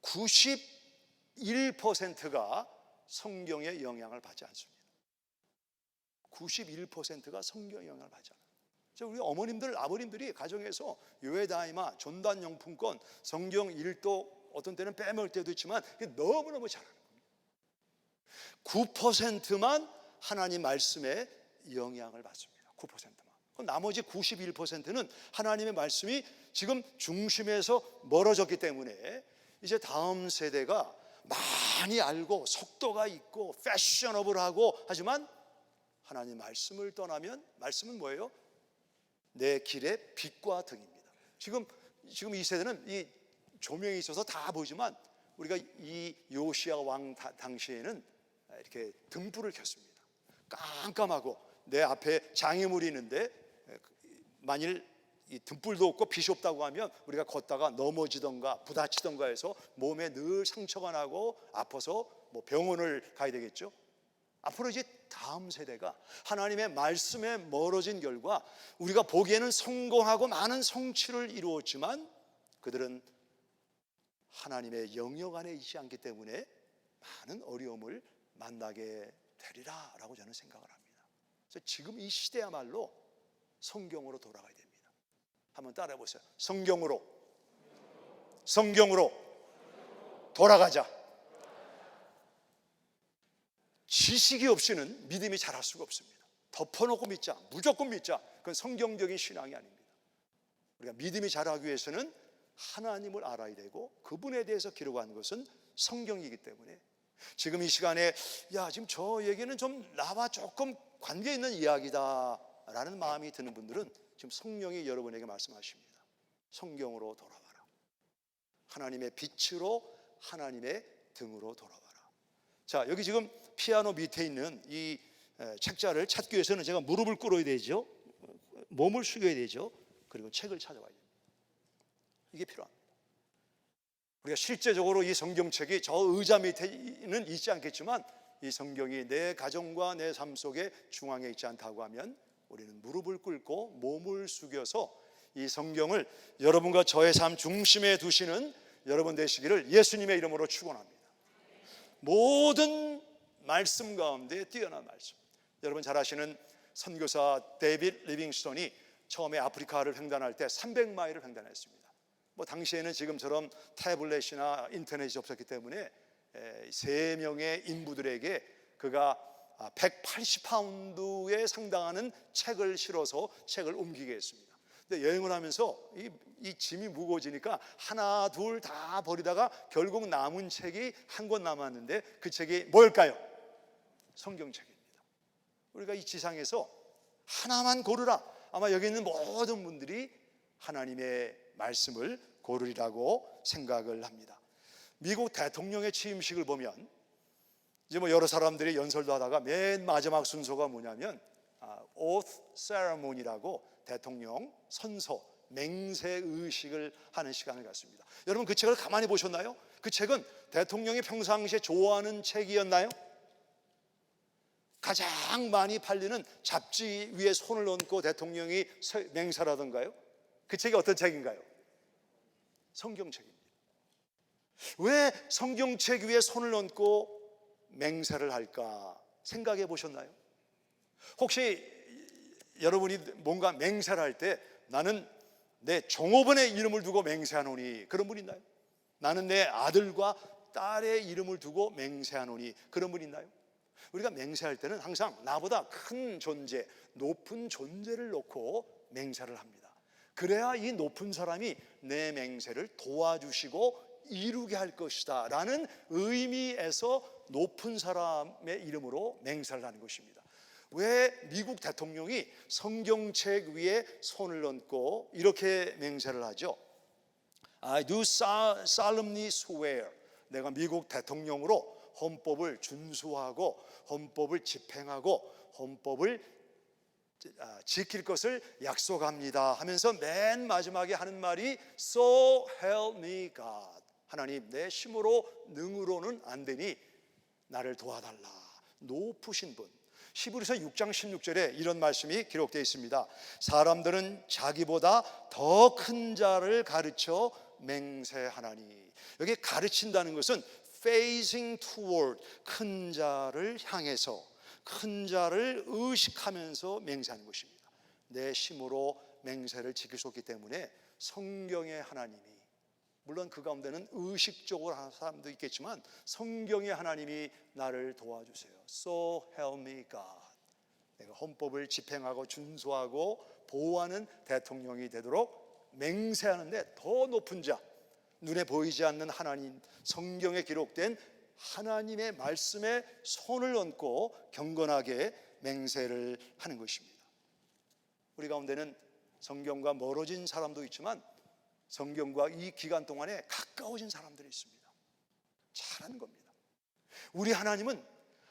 91%가 성경의 영향을 받지 않습니다. 91%가 성경의 영향을 받지 않아요. 우리 어머님들, 아버님들이 가정에서 요에다이마, 전단용품권, 성경 일도 어떤 때는 빼먹을 때도 있지만 너무너무 잘하는 겁니다. 9%만 하나님 말씀에 영향을 받습니다. 9%만. 나머지 91%는 하나님의 말씀이 지금 중심에서 멀어졌기 때문에 이제 다음 세대가 많이 알고 속도가 있고 패셔너블하고 하지만 하나님 말씀을 떠나면, 말씀은 뭐예요? 내 길의 빛과 등입니다. 지금 이 세대는 이 조명이 있어서 다 보지만, 우리가 이 요시야 왕 당시에는 이렇게 등불을 켰습니다. 깜깜하고 내 앞에 장애물이 있는데 만일 이 등불도 없고 빛이 없다고 하면 우리가 걷다가 넘어지던가 부다치던가 해서 몸에 늘 상처가 나고 아파서 병원을 가야 되겠죠. 앞으로 이제 다음 세대가 하나님의 말씀에 멀어진 결과 우리가 보기에는 성공하고 많은 성취를 이루었지만 그들은 하나님의 영역 안에 있지 않기 때문에 많은 어려움을 만나게 되리라 라고 저는 생각을 합니다. 그래서 지금 이 시대야말로 성경으로 돌아가야 됩니다. 한번 따라해 보세요. 성경으로 돌아가자. 지식이 없이는 믿음이 자랄 수가 없습니다. 덮어놓고 믿자, 무조건 믿자, 그건 성경적인 신앙이 아닙니다. 우리가 믿음이 자라기 위해서는 하나님을 알아야 되고 그분에 대해서 기록한 것은 성경이기 때문에 지금 이 시간에 지금 저 얘기는 좀 나와 조금 관계 있는 이야기다 라는 마음이 드는 분들은 지금 성령이 여러분에게 말씀하십니다. 성경으로 돌아와라. 하나님의 빛으로, 하나님의 등으로 돌아와라. 자, 여기 지금 피아노 밑에 있는 이 책자를 찾기 위해서는 제가 무릎을 꿇어야 되죠. 몸을 숙여야 되죠. 그리고 책을 찾아와야 됩니다. 이게 필요합니다. 우리가 실제적으로 이 성경책이 저 의자 밑에는 있지 않겠지만 이 성경이 내 가정과 내 삶 속에 중앙에 있지 않다고 하면 우리는 무릎을 꿇고 몸을 숙여서 이 성경을 여러분과 저의 삶 중심에 두시는 여러분 되시기를 예수님의 이름으로 축원합니다. 모든 말씀 가운데 뛰어난 말씀. 여러분 잘 아시는 선교사 데이빗 리빙스턴이 처음에 아프리카를 횡단할 때 300마일을 횡단했습니다. 당시에는 지금처럼 태블릿이나 인터넷이 없었기 때문에 3명의 인부들에게 그가 180파운드에 상당하는 책을 실어서 책을 옮기게 했습니다. 근데 여행을 하면서 이 짐이 무거워지니까 하나 둘 다 버리다가 결국 남은 책이 한 권 남았는데 그 책이 뭘까요? 성경책입니다. 우리가 이 지상에서 하나만 고르라. 아마 여기 있는 모든 분들이 하나님의 말씀을 고르리라고 생각을 합니다. 미국 대통령의 취임식을 보면 이제 여러 사람들이 연설도 하다가 맨 마지막 순서가 뭐냐면 oath ceremony라고 대통령 선서 맹세 의식을 하는 시간을 갖습니다. 여러분 그 책을 가만히 보셨나요? 그 책은 대통령이 평상시에 좋아하는 책이었나요? 가장 많이 팔리는 잡지 위에 손을 얹고 대통령이 맹세를 하던가요? 그 책이 어떤 책인가요? 성경책입니다. 왜 성경책 위에 손을 얹고 맹세를 할까 생각해 보셨나요? 혹시 여러분이 뭔가 맹세를 할 때 나는 내 종업원의 이름을 두고 맹세하노니 그런 분 있나요? 나는 내 아들과 딸의 이름을 두고 맹세하노니 그런 분 있나요? 우리가 맹세할 때는 항상 나보다 큰 존재, 높은 존재를 놓고 맹세를 합니다. 그래야 이 높은 사람이 내 맹세를 도와주시고 이루게 할 것이다 라는 의미에서 높은 사람의 이름으로 맹세를 하는 것입니다. 왜 미국 대통령이 성경책 위에 손을 얹고 이렇게 맹세를 하죠? I do solemnly swear. 내가 미국 대통령으로 헌법을 준수하고 헌법을 집행하고 헌법을 지킬 것을 약속합니다 하면서 맨 마지막에 하는 말이 So help me God. 하나님 내 힘으로 능으로는 안 되니 나를 도와달라. 높으신 분. 히브리서 6장 16절에 이런 말씀이 기록되어 있습니다. 사람들은 자기보다 더 큰 자를 가르쳐 맹세하나니. 여기 가르친다는 것은 facing toward, 큰 자를 향해서 큰 자를 의식하면서 맹세하는 것입니다. 내 힘으로 맹세를 지킬 수 없기 때문에 성경의 하나님이, 물론 그 가운데는 의식적으로 하는 사람도 있겠지만 성경의 하나님이 나를 도와주세요. So help me God. 내가 헌법을 집행하고 준수하고 보호하는 대통령이 되도록 맹세하는데 더 높은 자, 눈에 보이지 않는 하나님, 성경에 기록된 하나님의 말씀에 손을 얹고 경건하게 맹세를 하는 것입니다. 우리 가운데는 성경과 멀어진 사람도 있지만 성경과 이 기간 동안에 가까워진 사람들이 있습니다. 잘하는 겁니다. 우리 하나님은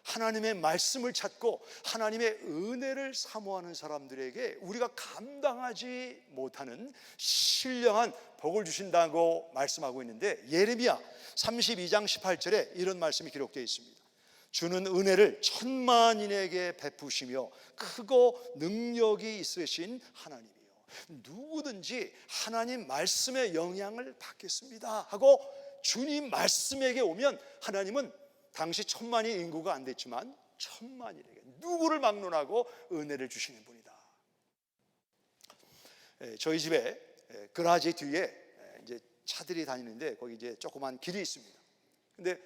하나님의 말씀을 찾고 하나님의 은혜를 사모하는 사람들에게 우리가 감당하지 못하는 신령한 복을 주신다고 말씀하고 있는데 예레미야 32장 18절에 이런 말씀이 기록되어 있습니다. 주는 은혜를 천만인에게 베푸시며 크고 능력이 있으신 하나님이요 누구든지 하나님 말씀의 영향을 받겠습니다 하고 주님 말씀에게 오면 하나님은 당시 1000만이 인구가 안 됐지만 1000만인에게 누구를 막론하고 은혜를 주시는 분이다. 저희 집에 그라지 뒤에 이제 차들이 다니는데 거기 이제 조그만 길이 있습니다. 근데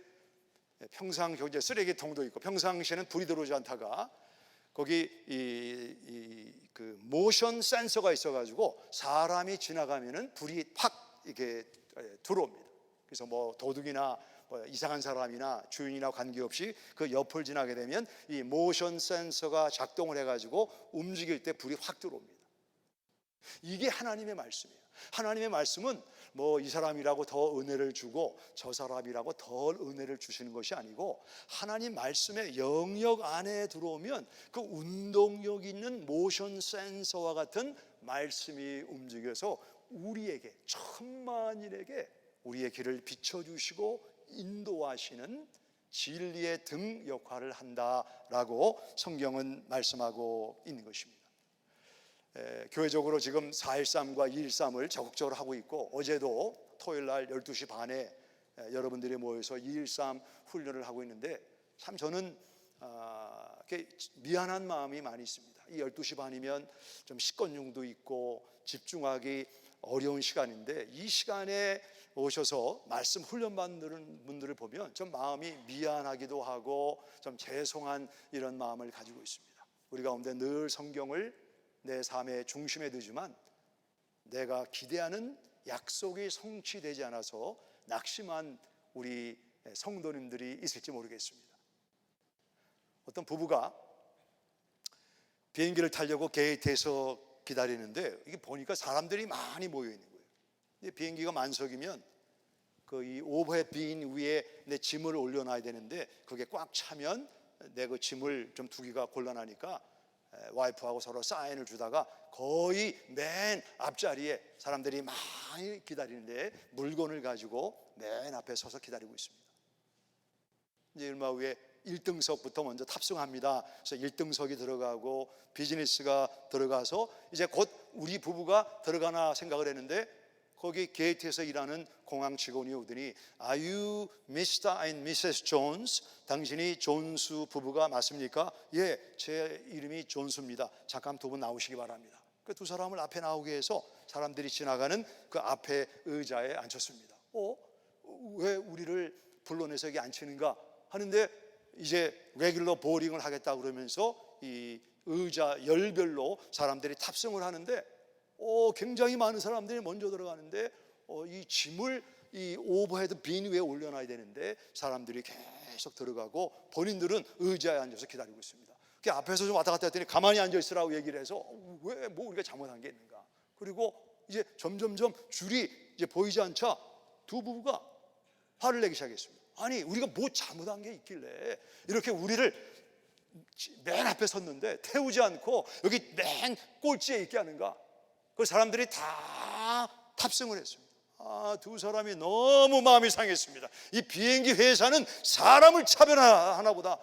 평상시 이제 쓰레기통도 있고 평상시에는 불이 들어오지 않다가 거기 그 모션 센서가 있어가지고 사람이 지나가면은 불이 확 이렇게 들어옵니다. 그래서 뭐 도둑이나 뭐 이상한 사람이나 주인이나 관계없이 그 옆을 지나게 되면 이 모션 센서가 작동을 해가지고 움직일 때 불이 확 들어옵니다. 이게 하나님의 말씀이에요. 하나님의 말씀은 뭐 이 사람이라고 더 은혜를 주고 저 사람이라고 더 은혜를 주시는 것이 아니고 하나님 말씀의 영역 안에 들어오면 그 운동력 있는 모션 센서와 같은 말씀이 움직여서 우리에게, 천만인에게 우리의 길을 비춰주시고 인도하시는 진리의 등 역할을 한다라고 성경은 말씀하고 있는 것입니다. 교회적으로 지금 4.13과 2.13을 적극적으로 하고 있고 어제도 토요일날 12시 반에 여러분들이 모여서 2.13 훈련을 하고 있는데 참 저는 미안한 마음이 많이 있습니다. 이 12시 반이면 좀 식곤증도 있고 집중하기 어려운 시간인데 이 시간에 오셔서 말씀 훈련 받는 분들을 보면 좀 마음이 미안하기도 하고 좀 죄송한 이런 마음을 가지고 있습니다. 우리 가운데 늘 성경을 내 삶의 중심에 두지만 내가 기대하는 약속이 성취되지 않아서 낙심한 우리 성도님들이 있을지 모르겠습니다. 어떤 부부가 비행기를 타려고 게이트에서 기다리는데 이게 보니까 사람들이 많이 모여 있는 거예요. 비행기가 만석이면 그 이 오버헤드 빈 위에 내 짐을 올려놔야 되는데 그게 꽉 차면 내 그 짐을 좀 두기가 곤란하니까 와이프하고 서로 사인을 주다가 거의 맨 앞자리에 사람들이 많이 기다리는데 물건을 가지고 맨 앞에 서서 기다리고 있습니다. 이제 얼마 후에 1등석부터 먼저 탑승합니다. 그래서 1등석이 들어가고 비즈니스가 들어가서 이제 곧 우리 부부가 들어가나 생각을 했는데 거기 게이트에서 일하는 공항 직원이 오더니 Are you Mr. and Mrs. Jones? 당신이 존스 부부가 맞습니까? 예, 제 이름이 존스입니다. 잠깐 두 분 나오시기 바랍니다. 그 두 사람을 앞에 나오게 해서 사람들이 지나가는 그 앞에 의자에 앉혔습니다. 왜 우리를 불러내서 여기 앉히는가 하는데 이제 레귤러 보딩을 하겠다 그러면서 이 의자 열별로 사람들이 탑승을 하는데 굉장히 많은 사람들이 먼저 들어가는데 이 짐을 이 오버헤드 빈 위에 올려놔야 되는데 사람들이 계속 들어가고 본인들은 의자에 앉아서 기다리고 있습니다. 그 앞에서 좀 왔다 갔다 했더니 가만히 앉아 있으라고 얘기를 해서 왜 뭐 우리가 잘못한 게 있는가? 그리고 이제 점점점 줄이 이제 보이지 않자 두 부부가 화를 내기 시작했습니다. 아니 우리가 뭐 잘못한 게 있길래 이렇게 우리를 맨 앞에 섰는데 태우지 않고 여기 맨 꼴찌에 있게 하는가? 그 사람들이 다 탑승을 했습니다. 두 사람이 너무 마음이 상했습니다. 이 비행기 회사는 사람을 차별하나 보다.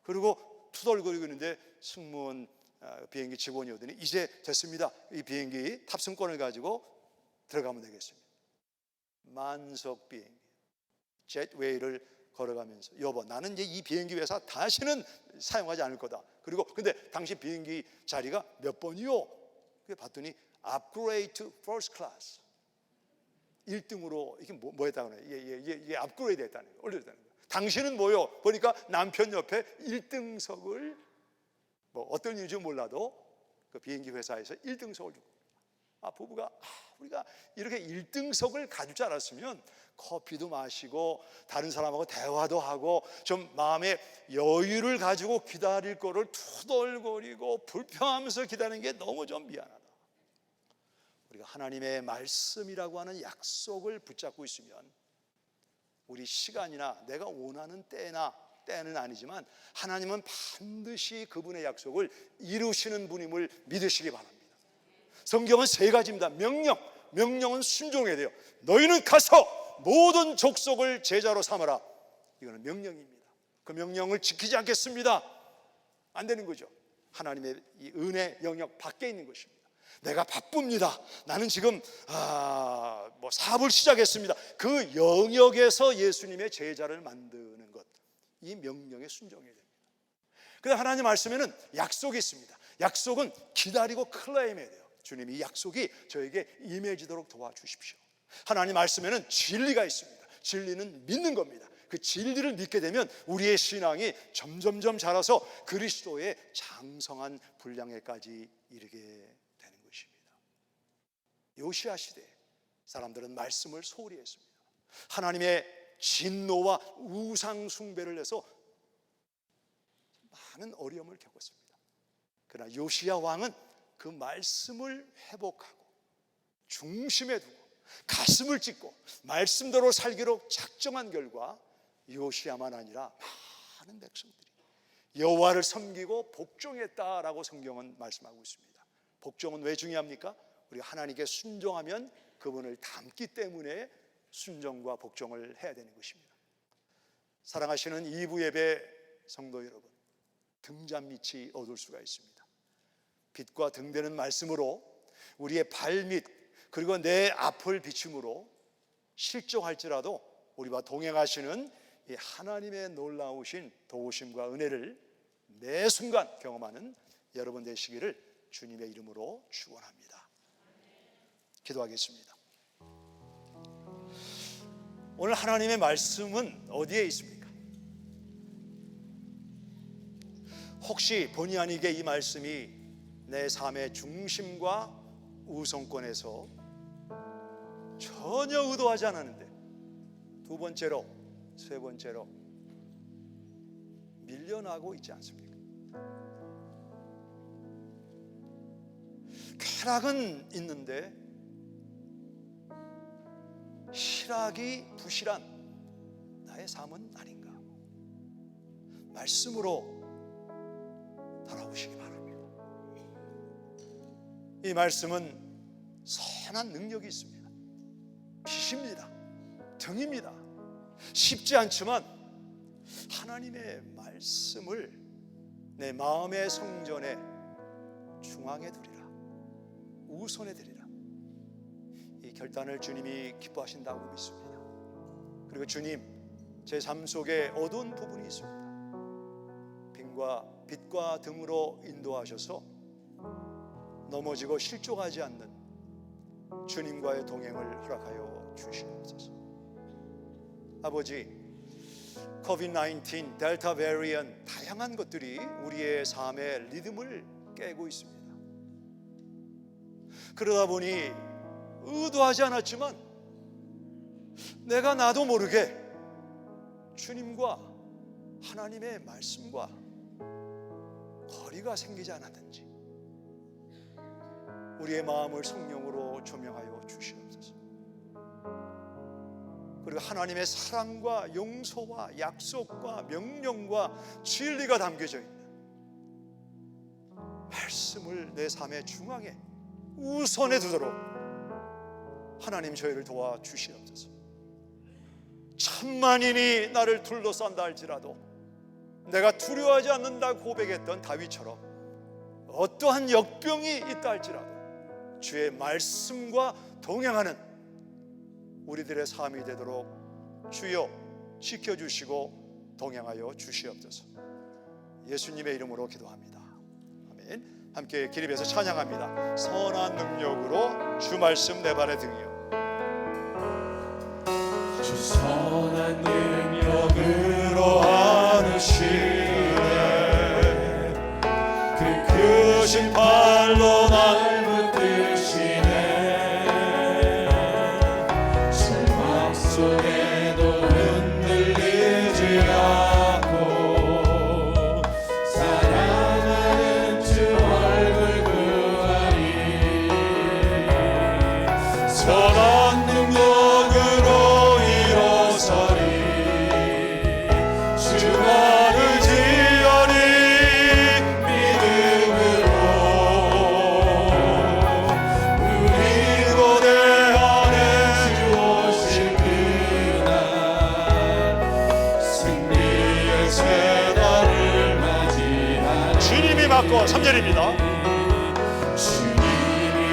그리고 투덜거리고 있는데 승무원 비행기 직원이 오더니 이제 됐습니다. 이 비행기 탑승권을 가지고 들어가면 되겠습니다. 만석 비행기 jetway를 걸어가면서 여보 나는 이제 이 비행기 회사 다시는 사용하지 않을 거다. 그리고 근데 당신 비행기 자리가 몇 번이요? 그래 봤더니 upgrade to first class 1등으로 이게 뭐 했다고 그래? 이게 업그레이드 했다는 거예요. 올렸다는 거예요. 당신은 뭐요? 보니까 남편 옆에 1등석을 뭐 어떤 이유인지 몰라도 그 비행기 회사에서 1등석을 주고 부부가 우리가 이렇게 1등석을 가질 줄 알았으면 커피도 마시고 다른 사람하고 대화도 하고 좀 마음의 여유를 가지고 기다릴 거를 투덜거리고 불평하면서 기다리는 게 너무 좀 미안하다. 우리가 하나님의 말씀이라고 하는 약속을 붙잡고 있으면 우리 시간이나 내가 원하는 때는 아니지만 하나님은 반드시 그분의 약속을 이루시는 분임을 믿으시기 바랍니다. 성경은 세 가지입니다. 명령은 순종해야 돼요. 너희는 가서 모든 족속을 제자로 삼아라. 이거는 명령입니다. 그 명령을 지키지 않겠습니다. 안 되는 거죠. 하나님의 이 은혜 영역 밖에 있는 것입니다. 내가 바쁩니다. 나는 지금 사업을 시작했습니다. 그 영역에서 예수님의 제자를 만드는 것, 이 명령에 순종해야 됩니다. 그런데 하나님 말씀에는 약속이 있습니다. 약속은 기다리고 클레임해야 돼요. 주님이 이 약속이 저에게 임해지도록 도와주십시오. 하나님 말씀에는 진리가 있습니다. 진리는 믿는 겁니다. 그 진리를 믿게 되면 우리의 신앙이 점점점 자라서 그리스도의 장성한 분량에까지 이르게 되는 것입니다. 요시야 시대에 사람들은 말씀을 소홀히 했습니다. 하나님의 진노와 우상 숭배를 해서 많은 어려움을 겪었습니다. 그러나 요시야 왕은 그 말씀을 회복하고 중심에 두고 가슴을 찢고 말씀대로 살기로 작정한 결과 요시야만 아니라 많은 백성들이 여호와를 섬기고 복종했다라고 성경은 말씀하고 있습니다. 복종은 왜 중요합니까? 우리가 하나님께 순종하면 그분을 닮기 때문에 순종과 복종을 해야 되는 것입니다. 사랑하시는 2부 예배 성도 여러분, 등잔 밑이 어두울 수가 있습니다. 빛과 등대는 말씀으로 우리의 발밑 그리고 내 앞을 비춤으로 실족할지라도 우리와 동행하시는 이 하나님의 놀라우신 도우심과 은혜를 매 순간 경험하는 여러분 되시기를 주님의 이름으로 축원합니다. 기도하겠습니다. 오늘 하나님의 말씀은 어디에 있습니까? 혹시 본의 아니게 이 말씀이 내 삶의 중심과 우선권에서 전혀 의도하지 않았는데 두 번째로, 세 번째로 밀려나고 있지 않습니까? 쾌락은 있는데 실학이 부실한 나의 삶은 아닌가? 말씀으로 돌아오시기 바랍니다. 이 말씀은 선한 능력이 있습니다. 빛입니다. 등입니다. 쉽지 않지만 하나님의 말씀을 내 마음의 성전에 중앙에 두리라, 우선에 두리라. 이 결단을 주님이 기뻐하신다고 믿습니다. 그리고 주님, 제 삶 속에 어두운 부분이 있습니다. 빛과 등으로 인도하셔서 넘어지고 실족하지 않는 주님과의 동행을 허락하여 주시옵소서. 아버지, COVID-19, 델타 베리언, 다양한 것들이 우리의 삶의 리듬을 깨고 있습니다. 그러다 보니 의도하지 않았지만 내가 나도 모르게 주님과 하나님의 말씀과 거리가 생기지 않았는지 우리의 마음을 성령으로 조명하여 주시옵소서. 그리고 하나님의 사랑과 용서와 약속과 명령과 진리가 담겨져 있는 말씀을 내 삶의 중앙에 우선에 두도록 하나님 저희를 도와주시옵소서. 천만인이 나를 둘러싼다 할지라도 내가 두려워하지 않는다 고백했던 다윗처럼 어떠한 역병이 있다 할지라도 주의 말씀과 동행하는 우리들의 삶이 되도록 주여 지켜주시고 동행하여 주시옵소서. 예수님의 이름으로 기도합니다. 아멘. 함께 기립해서 찬양합니다. 선한 능력으로 주 말씀 내 발에 등이요. 주 선한 능력으로 안으시네. 그 크신 팔로 날 붙드시네. 절망 속에도 흔들리지 않고 사랑하는 주 얼굴 구하리. 선한 능력으로 일어서리. 주만을 지어리. 믿음으로 우리 고대 안에 주 오실 그날 승리의 새날을 맞이하리. 주님이 맞고 3절입니다. 주님이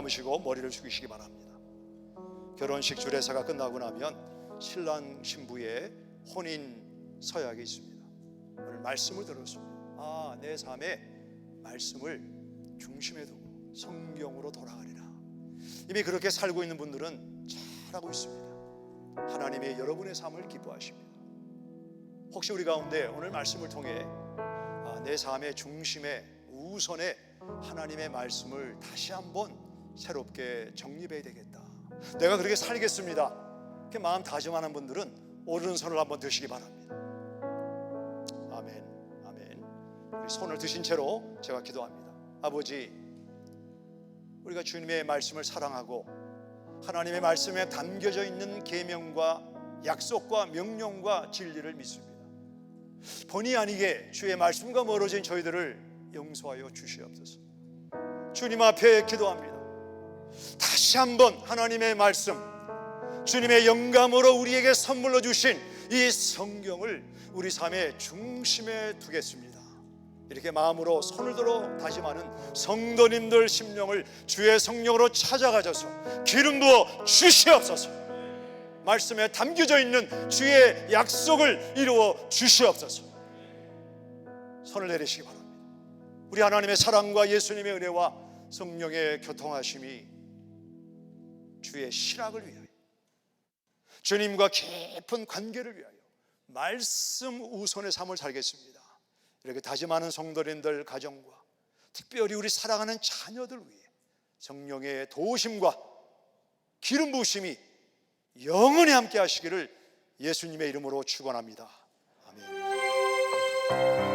감으시고 머리를 숙이시기 바랍니다. 결혼식 주례사가 끝나고 나면 신랑 신부의 혼인 서약이 있습니다. 오늘 말씀을 들었습니다. 내 삶에 말씀을 중심에 두고 성경으로 돌아가리라. 이미 그렇게 살고 있는 분들은 잘하고 있습니다. 하나님이 여러분의 삶을 기뻐하십니다. 혹시 우리 가운데 오늘 말씀을 통해 내 삶의 중심에 우선에 하나님의 말씀을 다시 한번 새롭게 정립해야 되겠다, 내가 그렇게 살겠습니다, 이렇게 마음 다짐하는 분들은 오른손을 한번 드시기 바랍니다. 아멘, 아멘. 우리 손을 드신 채로 제가 기도합니다. 아버지, 우리가 주님의 말씀을 사랑하고 하나님의 말씀에 담겨져 있는 계명과 약속과 명령과 진리를 믿습니다. 본의 아니게 주의 말씀과 멀어진 저희들을 용서하여 주시옵소서. 주님 앞에 기도합니다. 다시 한번 하나님의 말씀, 주님의 영감으로 우리에게 선물로 주신 이 성경을 우리 삶의 중심에 두겠습니다. 이렇게 마음으로 손을 들어 다짐하는 성도님들 심령을 주의 성령으로 찾아가셔서 기름 부어 주시옵소서. 말씀에 담겨져 있는 주의 약속을 이루어 주시옵소서. 손을 내리시기 바랍니다. 우리 하나님의 사랑과 예수님의 은혜와 성령의 교통하심이 주의 실학을 위하여, 주님과 깊은 관계를 위하여 말씀 우선의 삶을 살겠습니다. 이렇게 다짐하는 성도님들 가정과 특별히 우리 사랑하는 자녀들 위해 성령의 도우심과 기름 부으심이 영원히 함께 하시기를 예수님의 이름으로 축원합니다. 아멘.